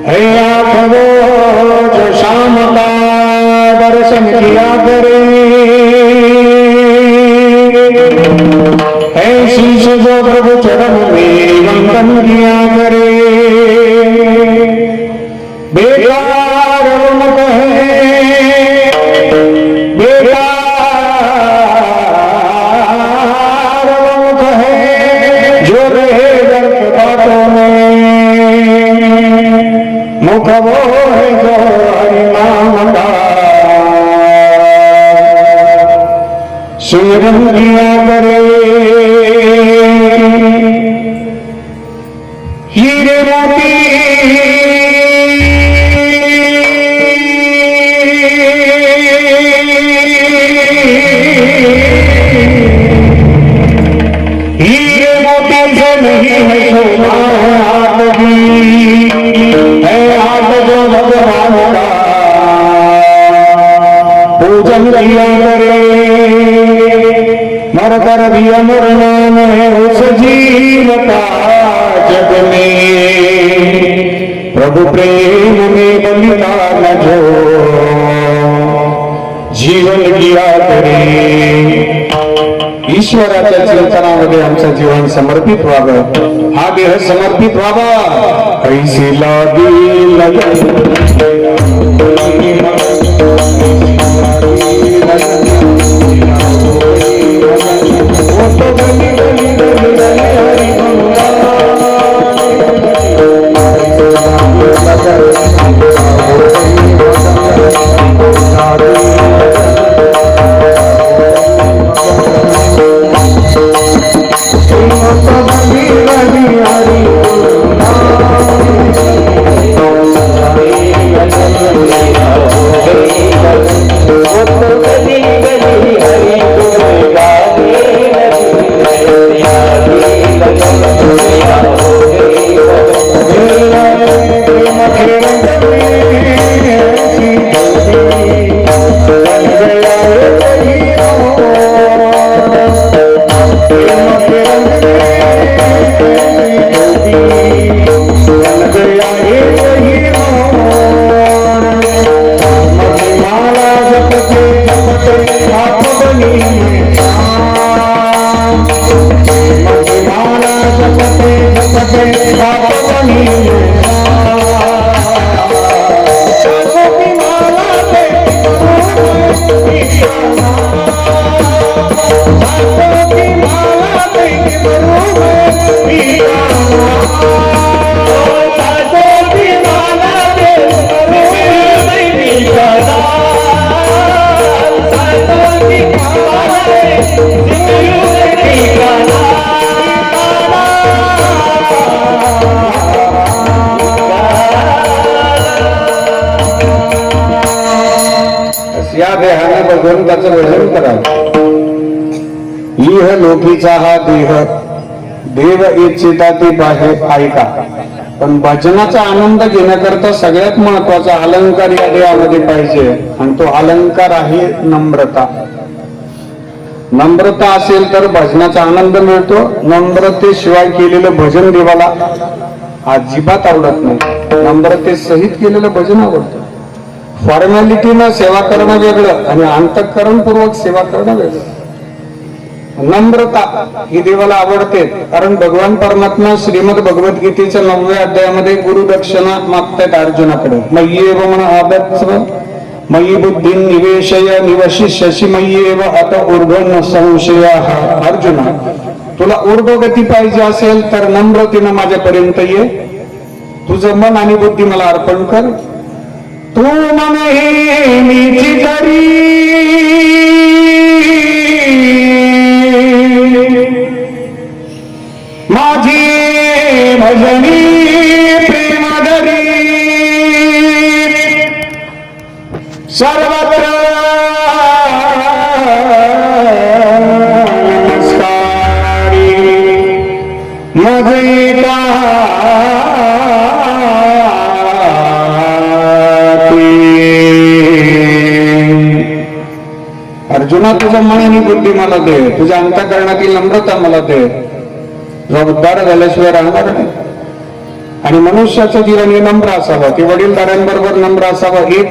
हया खगो जो शाम का दर्शन किया करे है शीश जो प्रभु चरण में वंदन किया करे. बेकार मत है बेकार मत है जो रहे गर्भ बातों में मुख वो है जो हरि नाम का सुमिरन किया करे. हीरे मोती हीरे मोती से नहीं है शोभा है हाथ जो भगवान का पूजन किया करे. मर कर भी अमर नाम है उस जीवता जग में प्रभु प्रेम में बलिदान जो जीवन किया करे. ईश्वराच्या चिंतनामध्ये आमचं जीवन समर्पित व्हावं हा देह समर्पित व्हावा. ऐसी लागी ठिकाणा सातोजी मावळे सिंधुदुर्ग ठिकाणा या देहाने भगवंताचं भजन करावं. इह लोकीचा हा देह देव इच्छिता ते बाहेर ऐका. पण भजनाचा आनंद घेण्याकरता सगळ्यात महत्वाचा अलंकार या देहामध्ये पाहिजे, आणि तो अलंकार आहे नम्रता. नम्रता असेल तर भजनाचा आनंद मिळतो. नम्रतेशिवाय केलेलं भजन देवाला अजिबात आवडत नाही. नम्रतेसहित केलेलं भजन आवडतं. फॉर्मॅलिटीनं सेवा करणं वेगळं आणि अंतःकरणपूर्वक सेवा करणं वेगळं. नम्रता ही देवाला आवडते, कारण भगवान परमात्मा श्रीमद भगवद्गीतेच्या 9व्या अध्यायामध्ये गुरुदक्षिणा मागतायत अर्जुनाकडे. मय्येव मन आदत्स्व मयी बुद्धी निवेशय निवशिष्यसि मय्येव अत ऊर्ध्व संशय. अर्जुना, तुला ऊर्ध्वगती पाहिजे असेल तर नम्रतेनं माझ्यापर्यंत ये. तुझं मन आणि बुद्धी मला अर्पण कर. तू मन हे मीची करी माझी भजनी प्रेम धरी सर्वत्र नमस्कारी मधैता अर्जुना, तुझं मन आणि बुद्धी मला दे. तुझ्या अंतःकरणातील नम्रता मला दे. तुझा उद्धार झाल्याशिवाय राहणार नाही. आणि मनुष्याचं जीवन हे नम्र असावं. ते वडीलधाऱ्यांबरोबर नम्र असावं 1,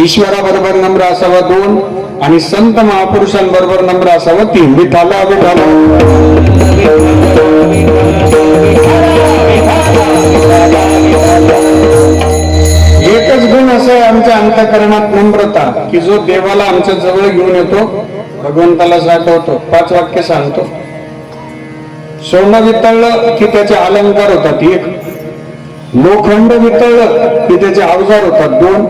ईश्वराबरोबर नम्र असावं 2, आणि संत महापुरुषांबरोबर नम्र असावं 3. विठाला विठाला एकच गुण असं आहे आमच्या अंतःकरणात, नम्रता, की जो देवाला आमच्या जवळ घेऊन येतो, भगवंताला साठवतो. 5 वाक्य सांगतो. सोनं वितळलं की त्याचे अलंकार होतात 1, लोखंड वितळलं की त्याचे अवजार होतात 2,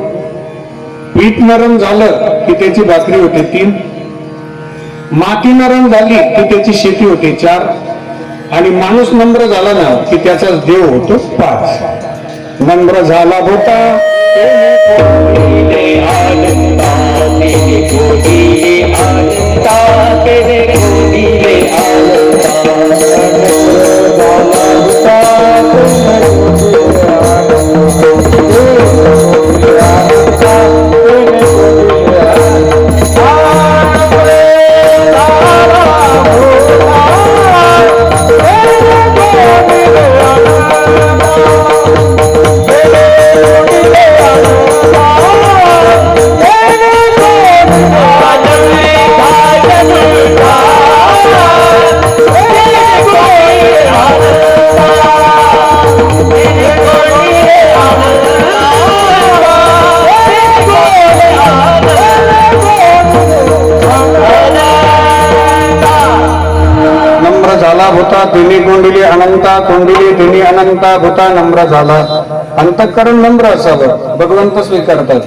पीठ नरम झालं की त्याची भाकरी होते 3, माती नरम झाली की त्याची शेती होते 4, आणि माणूस नम्र झाला ना की त्याचा देव होतो 5. नम्र झाला होता होता. तिने कोंडिली अनंता कोंडिली तिने अनंता भूता नम्र झाला. अंतःकरण नम्र असावं, भगवंत स्वीकारतात.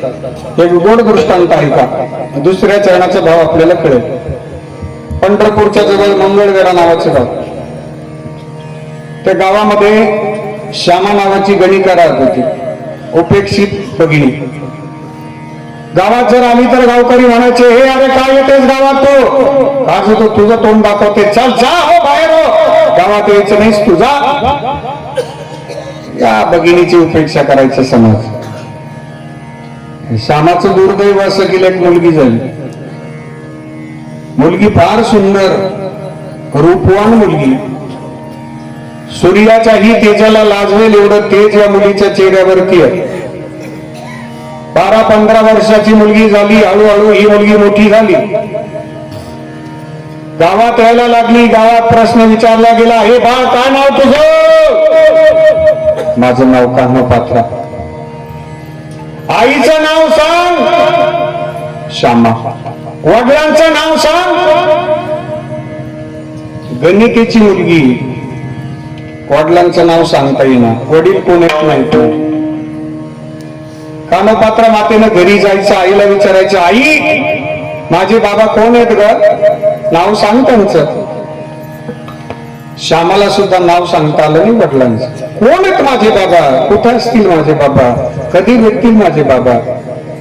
एक गोड दृष्टांत आहे का? दुसऱ्या चरणाचा भाव आपल्याला कळेल. पंढरपूरच्या जवळ मंगळवेढा नावाचं गाव. त्या गावामध्ये श्यामा नावाची गणिका राहत होती, उपेक्षित भगिनी. गावात जर आली तर गावकरी म्हणायचे, हे अरे काय येतेस गावात? तो आज तो तुझं तोंड दाखवते, चल जा हो बाहेर हो, गावात यायचं नाहीस तुझा. या भगिनीची उपेक्षा करायचं समाज. श्यामाचं दुर्दैव असं की एक मुलगी झाली. मुलगी फार सुंदर रूपवान मुलगी. सूर्याच्याही तेजाला लाजवेल एवढं तेज या मुलीच्या चेहऱ्यावरती आहे. 12-15 वर्षाची मुलगी झाली. हळूहळू ही मुलगी मोठी झाली. गावात यायला लागली. गावात प्रश्न विचारला गेला, हे बाळ काय नाव तुझं? माझं नाव कान्होपात्रा. आईचं नाव सांग. श्यामा. वडिलांचं नाव सांग. गणिकेची मुलगी, वडिलांचं नाव सांगता येईना, वडील कोण येत नाही. कानोपात्रा मातेनं घरी जायचं, आईला विचारायचं, आई माझे बाबा कोण आहेत ग, नाव सांग त्यांचं. श्यामाला सुद्धा नाव सांगता आलं नाही वडिलांचं. कोण आहेत माझे बाबा, कुठे असतील माझे बाबा, कधी भेटतील माझे बाबा,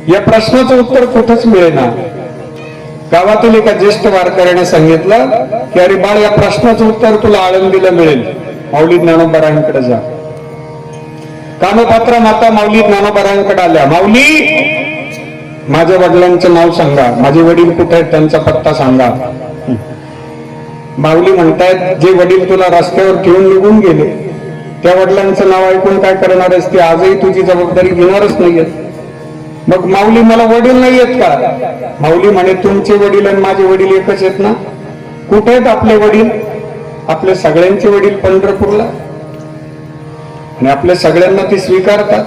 या प्रश्नाचं उत्तर कुठंच मिळेना. गावातील एका ज्येष्ठ वारकऱ्याने सांगितलं की अरे बाळ, या प्रश्नाचं उत्तर तुला आळंदीला मिळेल, माऊली ज्ञानोबारायांकडे जा. कानोपात्रा माता माऊली ज्ञानोबारायांकडे आल्या. माऊली, माझ्या वडिलांचं नाव सांगा, माझे वडील कुठे आहेत त्यांचा पत्ता सांगा. माऊली म्हणतायत, जे वडील तुला रस्त्यावर घेऊन निघून गेले त्या वडिलांचं नाव ऐकून काय करणार आहेस, ती आजही तुझी जबाबदारी घेणारच नाहीयेत. मग माऊली, मला वडील नाही आहेत का? माऊली म्हणे, तुमचे वडील आणि माझे वडील एकच आहेत ना. कुठे आहेत आपले वडील? आपले सगळ्यांचे वडील पंढरपूरला, आणि आपल्या सगळ्यांना ती स्वीकारतात.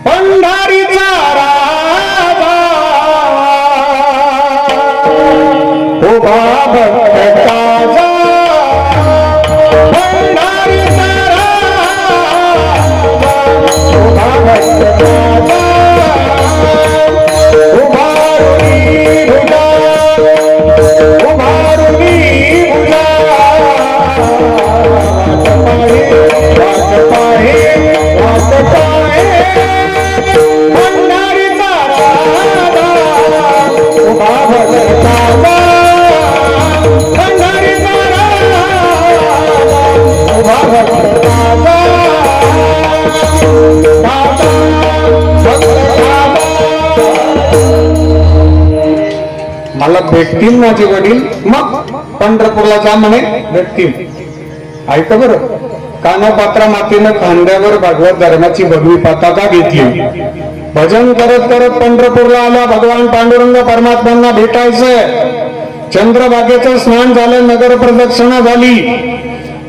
पंढरीचा राजा उभा भक्त काजा, पंढरीचा राजा उभा भक्त काजा, उभारुनी भुजा, उभारुनी भुजा, वाट पाहे, वाट पाहे, पंढरीचा राजा उभा भक्त काजा, पंढरीचा राजा उभा भक्त काजा, काजा, भक्त काजा. मला भेटतील माझे वडील, मग पंढरपूरला जा म्हणे, भेटतील. ऐका बरं, कानोपात्रा मातेनं खांद्यावर भागवत धर्माची भगवी पताका घेतली. भजन करत करत पंढरपूरला आल्या. भगवान पांडुरंग परमात्म्यांना भेटायचंय. चंद्रभागेचं स्नान झालं, नगर प्रदक्षिणा झाली,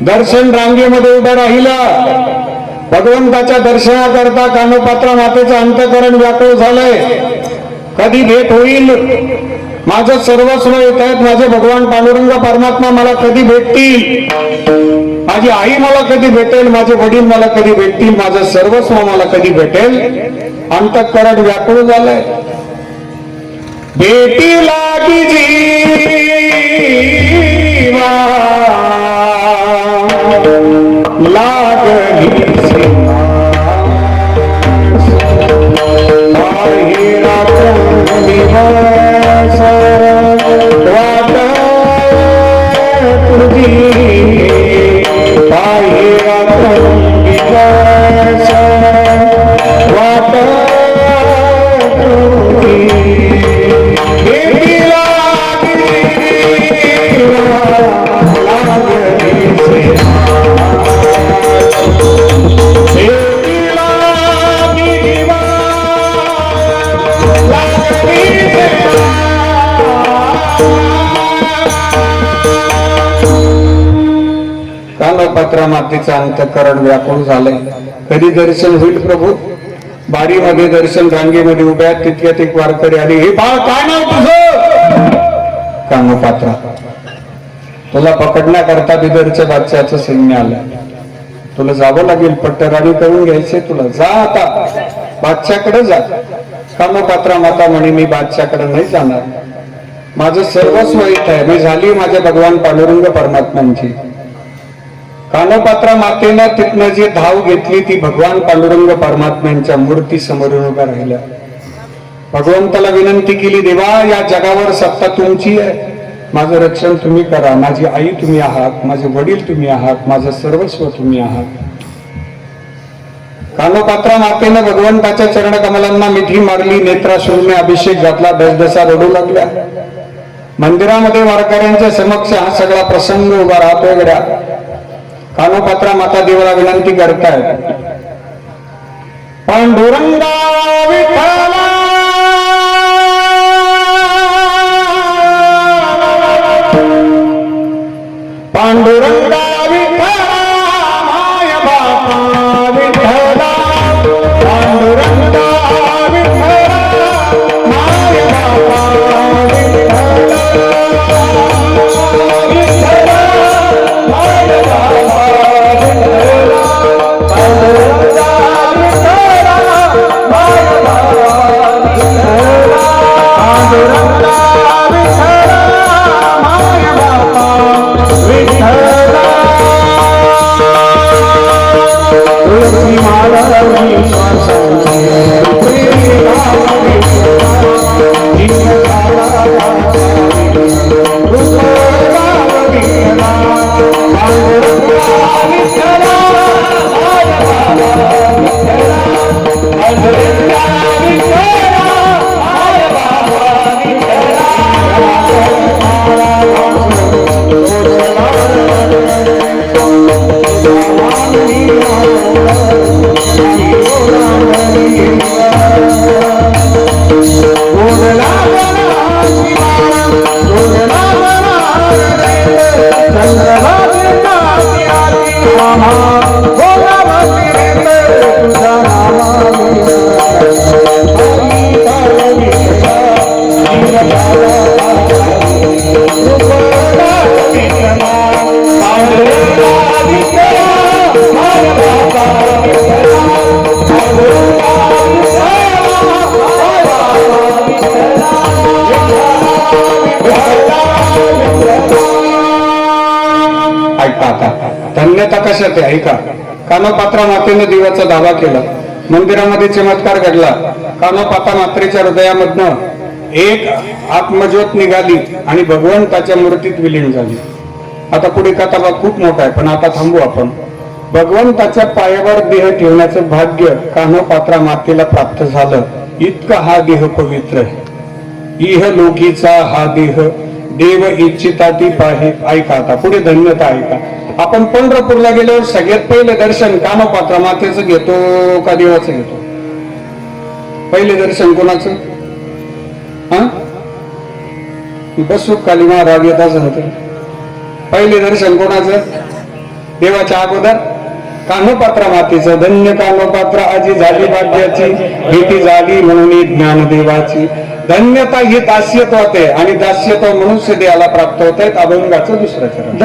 दर्शन रांगेमध्ये उभं राहिलं. भगवंताच्या दर्शनाकरता कानोपात्रा मातेचं अंतःकरण व्याकुळ झालंय. कधी भेट होईल, माझं सर्वस्व येत आहेत, माझे भगवान पांडुरंग परमात्मा मला कधी भेटतील, माझी आई मला कधी भेटेल, माझे वडील मला कधी भेटतील, माझं सर्वस्व मला कधी भेटेल. अंतःकरण व्याकुळ झालंय. भेटी लागी जीवा लागली सेवा, दिवस वाट तुझी, दिवस वाट तुझी, भेटी लागली सेवा, भेटी लागली कानोपात्रा मातेचं अंतःकरण व्याकुळ झालंय. कधी दर्शन होईल प्रभू? बारीमध्ये दर्शन, रांगेमध्ये उभ्या, तितक्यात एक वारकरी आली. हे बाळ, काय नाव तुझं? कानोपात्रा. तुला पकडण्याकरता बिदरच्या बादशाचं सैन्य आलं. तुला जावं लागेल, पट्टराणी करून घ्यायचे तुला. जा आता बादशाकडे जा. कानोपात्रा माता म्हणे, मी बादशाकडे नाही जाणार, माझं सर्वस्व येत आहे, मी झाली माझ्या भगवान पांडुरंग परमात्म्यांची. कानोपात्रा मातेनं तिथनं जी धाव घेतली ती भगवान पांडुरंग परमात्म्यांच्या मूर्ती समोरून उभ्या राहिल्या. भगवंताला विनंती केली, देवा, या जगावर सत्ता तुमची आहे, माझं रक्षण तुम्ही करा. माझी आई तुम्ही आहात, माझे वडील तुम्ही आहात, माझं सर्वस्व तुम्ही आहात. कानोपात्रा मातेनं भगवंताच्या चरणकमलांना मिठी मारली, नेत्राश्रूने अभिषेक घातला, दसदसा रडू लागल्या. मंदिरामध्ये वारकऱ्यांच्या समक्ष हा सगळा प्रसंग उभा राहतोय. गड्या कानोपात्रा माता देवाला विनंती करतायत, पांडुरंगा विठ्ठला, पांडुरंगा विठ्ठला, माय बापा विठ्ठला, पांडुरंगा विठ्ठला, माय बापा विठ्ठला, विठ्ठला, माय बापा विठ्ठला, पांडुरंगा विठ्ठला, लक्षात आहे ऐका. कानोपात्रा मातेनं देवाचा दावा केला, मंदिरामध्ये चमत्कार घडला. कानोपात्रा मात्रेच्या हृदयामधनं एक आत्मज्योत निघाली आणि भगवंताच्या मूर्तीत विलीन झाली. आता पुढे कथा खूप मोठा आहे, पण आता थांबू आपण. भगवंताच्या पायावर देह ठेवण्याचं भाग्य कानोपात्रा मातेला प्राप्त झालं. इतका हा देह पवित्र आहे. इह लोकीचा हा देह देव इच्छिता ती पाहे. ऐका आता पुढे धन्यता ऐका. आपण पंढरपूरला गेल्यावर सगळ्यात पहिले दर्शन कानोपात्रा मातेचं घेतो का देवाचं घेतो? पहिले दर्शन कोणाचं? हा, बसू काली महाराज येत असं होतं. पहिले दर्शन कोणाचं? देवाच्या अगोदर कानोपात्रा मातेचं. धन्य कानोपात्रा आजी झाली भाग्याची, भीती झाली म्हणून ज्ञानदेवाची. धन्यता ही दास्यत्व होते आणि दास्यत्व मनुष्य देहाला प्राप्त होत आहेत. अभंगाचं दुसरं चरण.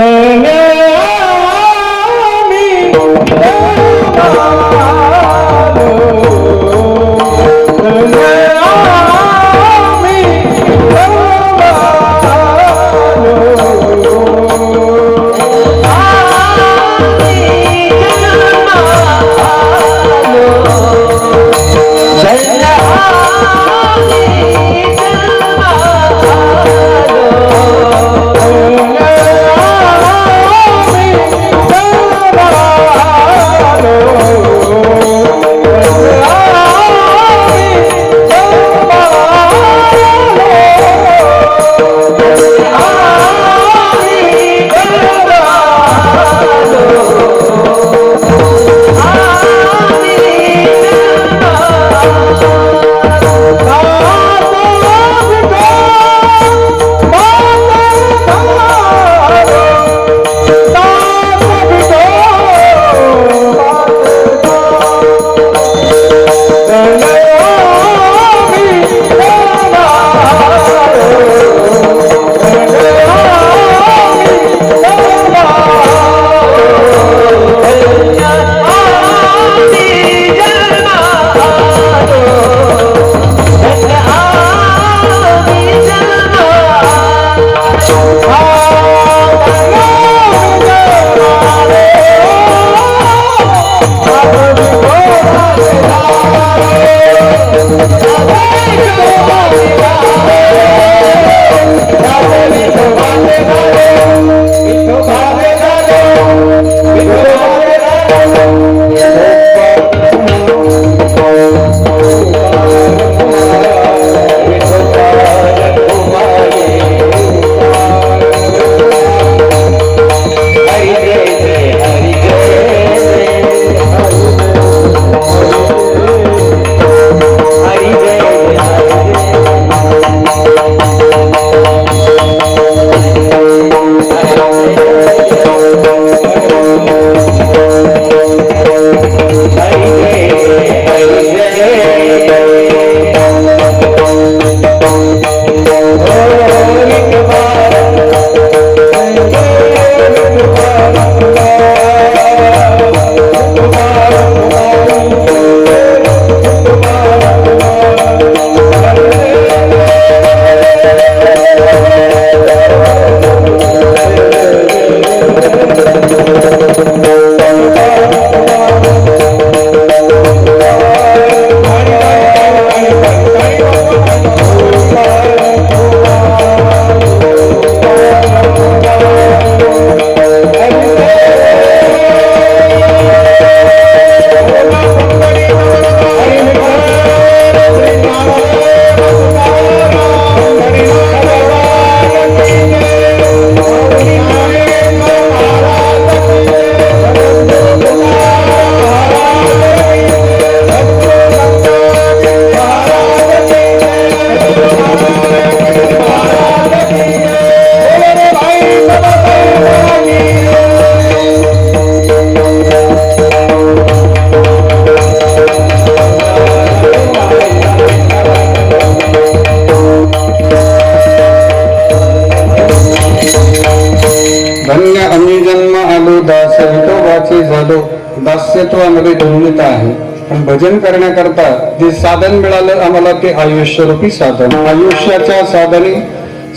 दास्यत्वामध्ये धन्यता आहे. पण भजन करण्याकरता जे साधन मिळालं आम्हाला ते आयुष्यरूपी साधन. आयुष्याच्या साधने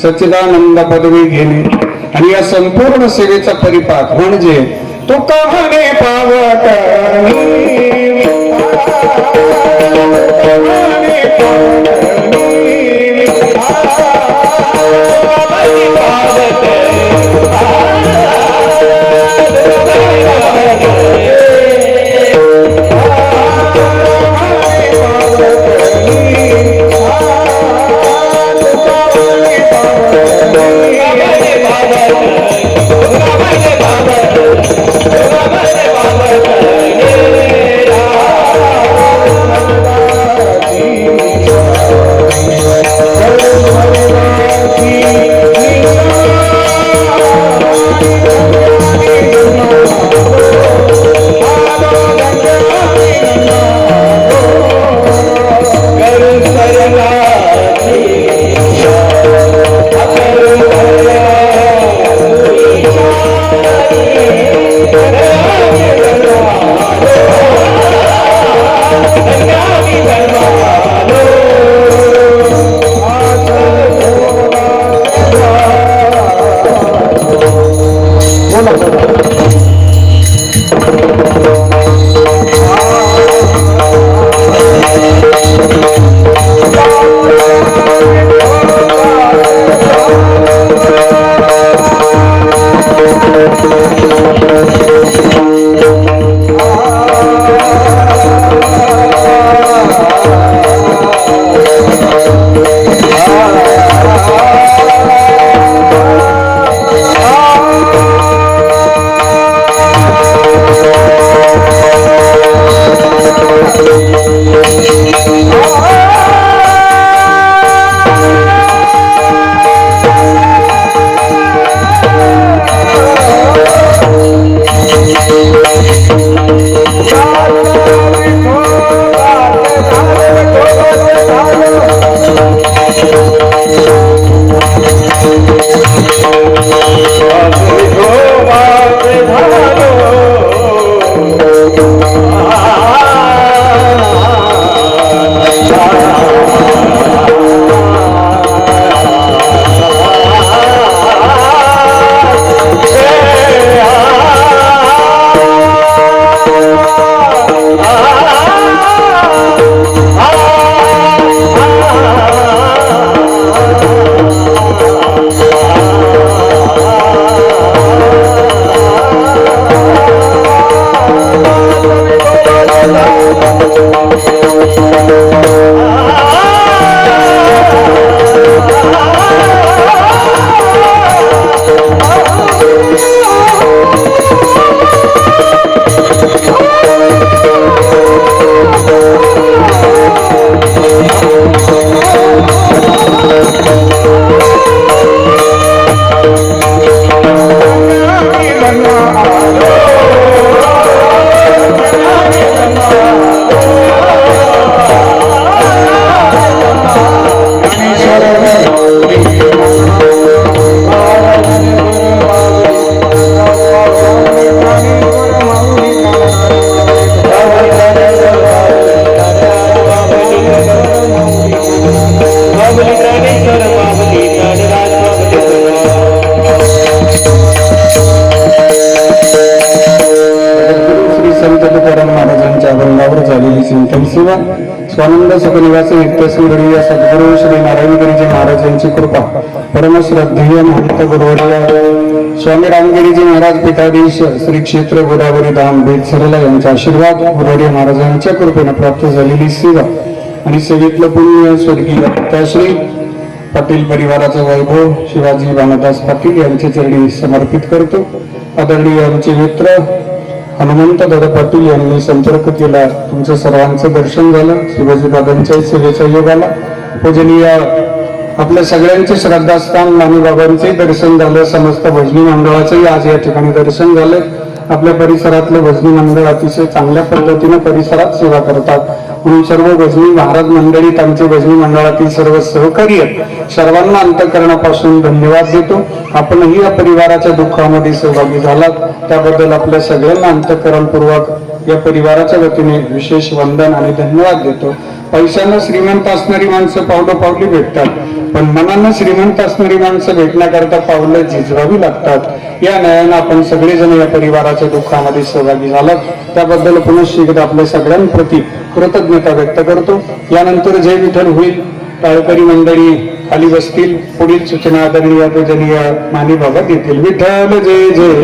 सच्चिदानंद पदवी घेणे आणि या संपूर्ण सेवेचा परिपाक म्हणजे तुका म्हणे पावतणी सेवा स्वानंद सुखनिवासी नित्यसुंदरी या सद्गुरु श्री नारायणगिरीजी महाराज यांची कृपा परमश्रद्धेय महंत गुरुवर्य स्वामी रामगिरीजी महाराज पीठाधीश श्री क्षेत्र गोदावरी धाम बेटसरला यांचा आशीर्वाद गुरुवर्य महाराजांच्या कृपेने प्राप्त झालेली सेवा आणि सेवेतलं पुण्य स्वर्गीय पिताश्री पाटील परिवाराचा वैभव शिवाजी भानुदास पाटील यांच्या चरणी समर्पित करतो. आदरणीय आमचे मित्र हनुमंत दादा पाटील यांनी संपर्क केला. तुमचं सर्वांचं दर्शन झालं. शिवाजी दादांच्या सेवेचा योग आला. पूजनीय आपल्या सगळ्यांचे श्रद्धास्थान नानीबाबांचे दर्शन झालं. समस्त भजनी मंडळाचंही आज या ठिकाणी दर्शन झालं. आपल्या परिसरातलं भजनी मंडळ अतिशय चांगल्या पद्धतीने परिसरात सेवा करतात म्हणून सर्व भजनी महाराज मंडळीत आमचे भजनी मंडळातील सर्व सहकारी सर्वांना अंतःकरणापासून धन्यवाद देतो. आपणही या परिवाराच्या दुःखामध्ये सहभागी झालात त्याबद्दल आपल्या सगळ्यांना अंतःकरणपूर्वक या परिवाराच्या वतीने विशेष वंदन आणि धन्यवाद देतो. पैशानं श्रीमंत असणारी माणसं पावली भेटतात, पण मनानं श्रीमंत असणारी माणसं भेटण्याकरता पावलं झिजवावी लागतात. या न्यायानं आपण सगळेजण या परिवाराच्या दुःखामध्ये सहभागी झालात, त्याबद्दल पुनश्च एकदा आपल्या सगळ्यांप्रती कृतज्ञता व्यक्त करतो. यानंतर जय विठ्ठल होईल, टाळकरी मंडळी खाली बसतील. पुढील सूचना आदरणीय पूजनीय मानी बाबा देतील. विठ्ठल जय जय.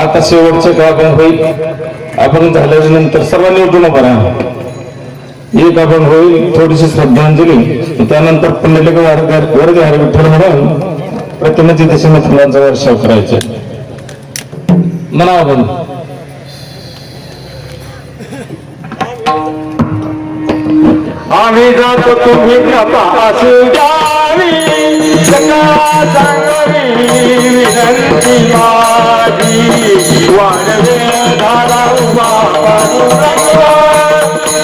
आता शेवटचं अभंग होईल. अभंग झाल्याच्या नंतर सर्वांनी उठून उभं राहा. एक अभंग होईल, थोडीशी श्रद्धांजली, त्यानंतर पुण्यलेख वर्ग हरी विठ्ठल म्हणून प्रतिमेची दिशेने फुलांचा वर्षाव करायचा. म्हणा अभंग. आम्ही जातो तुम्ही कृपा असू द्यावी, सका चांगली विनंती माझी. वाढवे धारा उभा पांडुरंगा,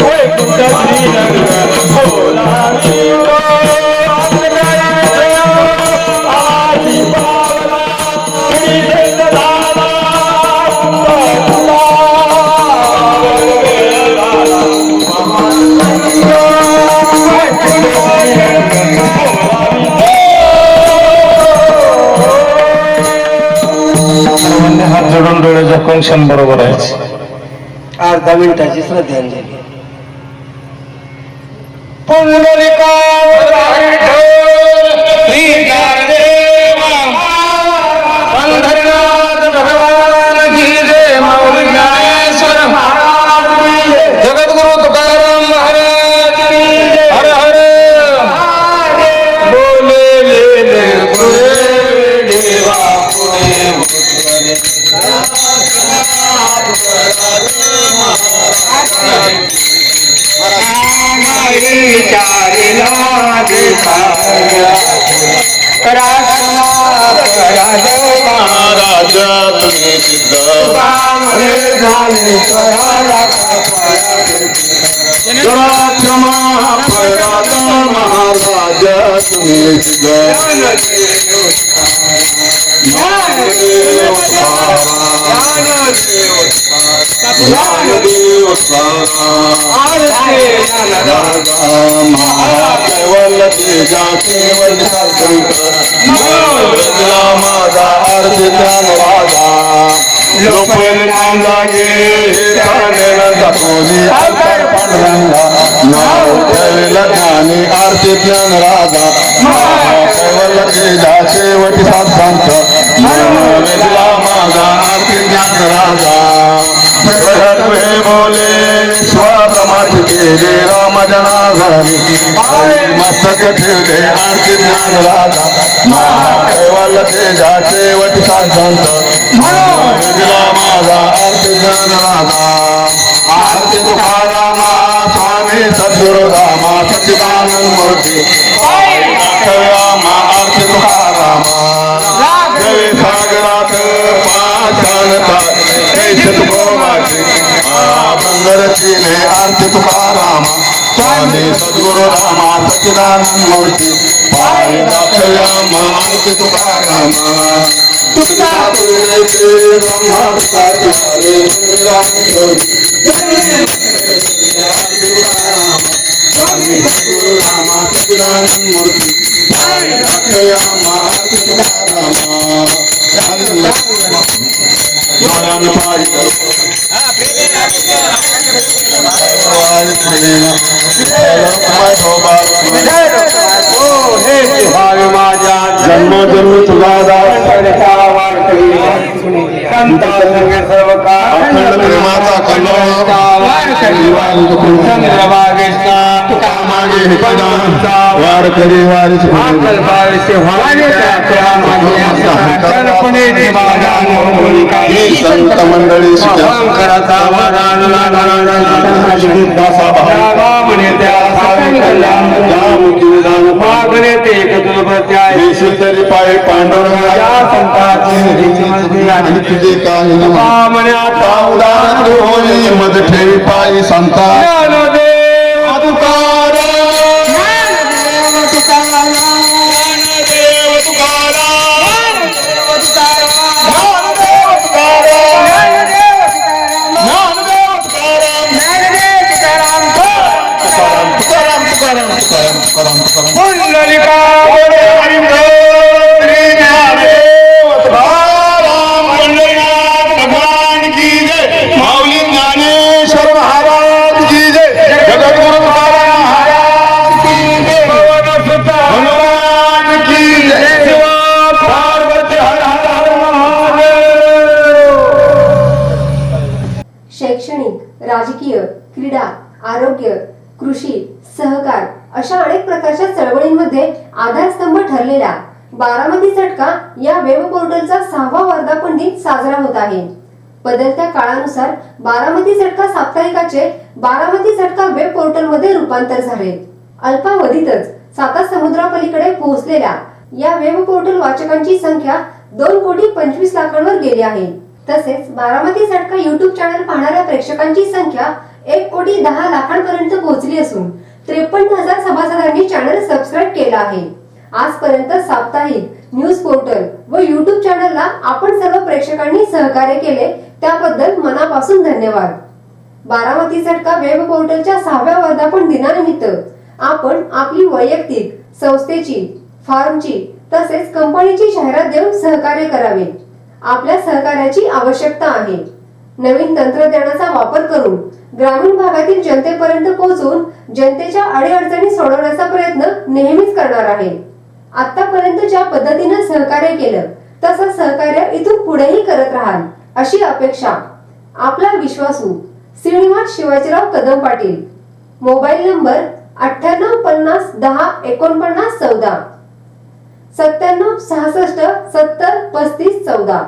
वैकुंठ श्रीरंग बोलावी गो. आधी पावला श्रीरंग झाला, सर्वांनी हात जोडून डोळे झाकून क्षण बरोबर आहे. अर्धा मिनिटाची श्रद्धांजली. जगद्गुरु तुकाराम महाराज हर हर बोले देवा आरती ज्ञान राजा कैवल्य शेवटी साधांत वेदला माझा आरती ज्ञान राजा. बोले स्वतमाची केले राम जनाधारी, मस्तक ठेवले आरती ज्ञान राजा. कैवल्य शेवटी साधांत वेदला माझा आरती ज्ञान राजा. आरती तुकारामा स्वामी सद्गुरु रामा सच्चिदानंद मूर्ती. आरती तुकारामा जय सागरात पाषाणता बंदरचीने आरती तुकारामा स्वामी सद्गुरु रामा सच्चिदानंद मूर्ती. आरती तुकारामा माझ्या जन्मोजन्मी तुला दास संत संगे सर्व अखंड प्रेमाचा कलश चंद्रभागेचा मागे वारकरी वारीस ही संत मंडळी तरी पाय पांडुरंगा आणि तुझे काही उदाहरण होई मध ठेवी पायी संता भगवान की जय माऊली ज्ञानेश्वर महाराज की जय जगद्गुरु तुकाराम महाराज की जय भगवान की जय शिवा पार्वती हर हर हर महादेव. शैक्षणिक, राजकीय, क्रीडा, आरोग्य, कृषी, सहकार अशा अनेक प्रकारच्या चळवळींमध्ये आधारस्तंभ ठरलेला बारामती झटका या वेब पोर्टलचा 6वा वर्धापन दिन साजरा होत आहे. बदलत्या काळानुसार बारामती झटका साप्ताहिकाचे बारामती झटका वेब पोर्टल मध्ये रूपांतर झाले. अल्पावधीतच 7 समुद्रापलीकडे पोहोचलेल्या या वेब पोर्टल वाचकांची संख्या 2,25,00,000 गेली आहे. तसेच बारामती झटका युट्यूब चॅनल पाहणाऱ्या प्रेक्षकांची संख्या 1,10,00,000 पर्यंत पोहोचली असून 53,000 सभासदांनी चॅनल सबस्क्राईब केला आहे. आजपर्यंत साप्ताहिक न्यूज पोर्टल व युट्यूब चॅनलला आपण सर्व प्रेक्षकांनी सहकार्य केले त्याबद्दल मनापासून धन्यवाद. बारामती झटका वेब पोर्टलच्या 6व्या वर्धापन दिनानिमित्त आपण आपली वैयक्तिक, संस्थेची, फार्मची तसेच कंपनीची जाहिरात देऊन सहकार्य करावे. आपल्या सहकार्याची आवश्यकता आहे. नवीन तंत्रज्ञानाचा वापर करून ग्रामीण भागातील जनतेपर्यंत पोहोचून जनतेच्या अडीअडचणी सोडवण्याचा प्रयत्न नेहमीच करणार आहे. आतापर्यंत ज्या पद्धतीने सहकार्य केलं तसं सहकार्य इथून पुढेही करत राहाल अशी अपेक्षा. आपला विश्वासू श्रीनिवास शिवाजीराव कदम पाटील. Mobile number 98 50 10 49 14 97 66 70 35 14.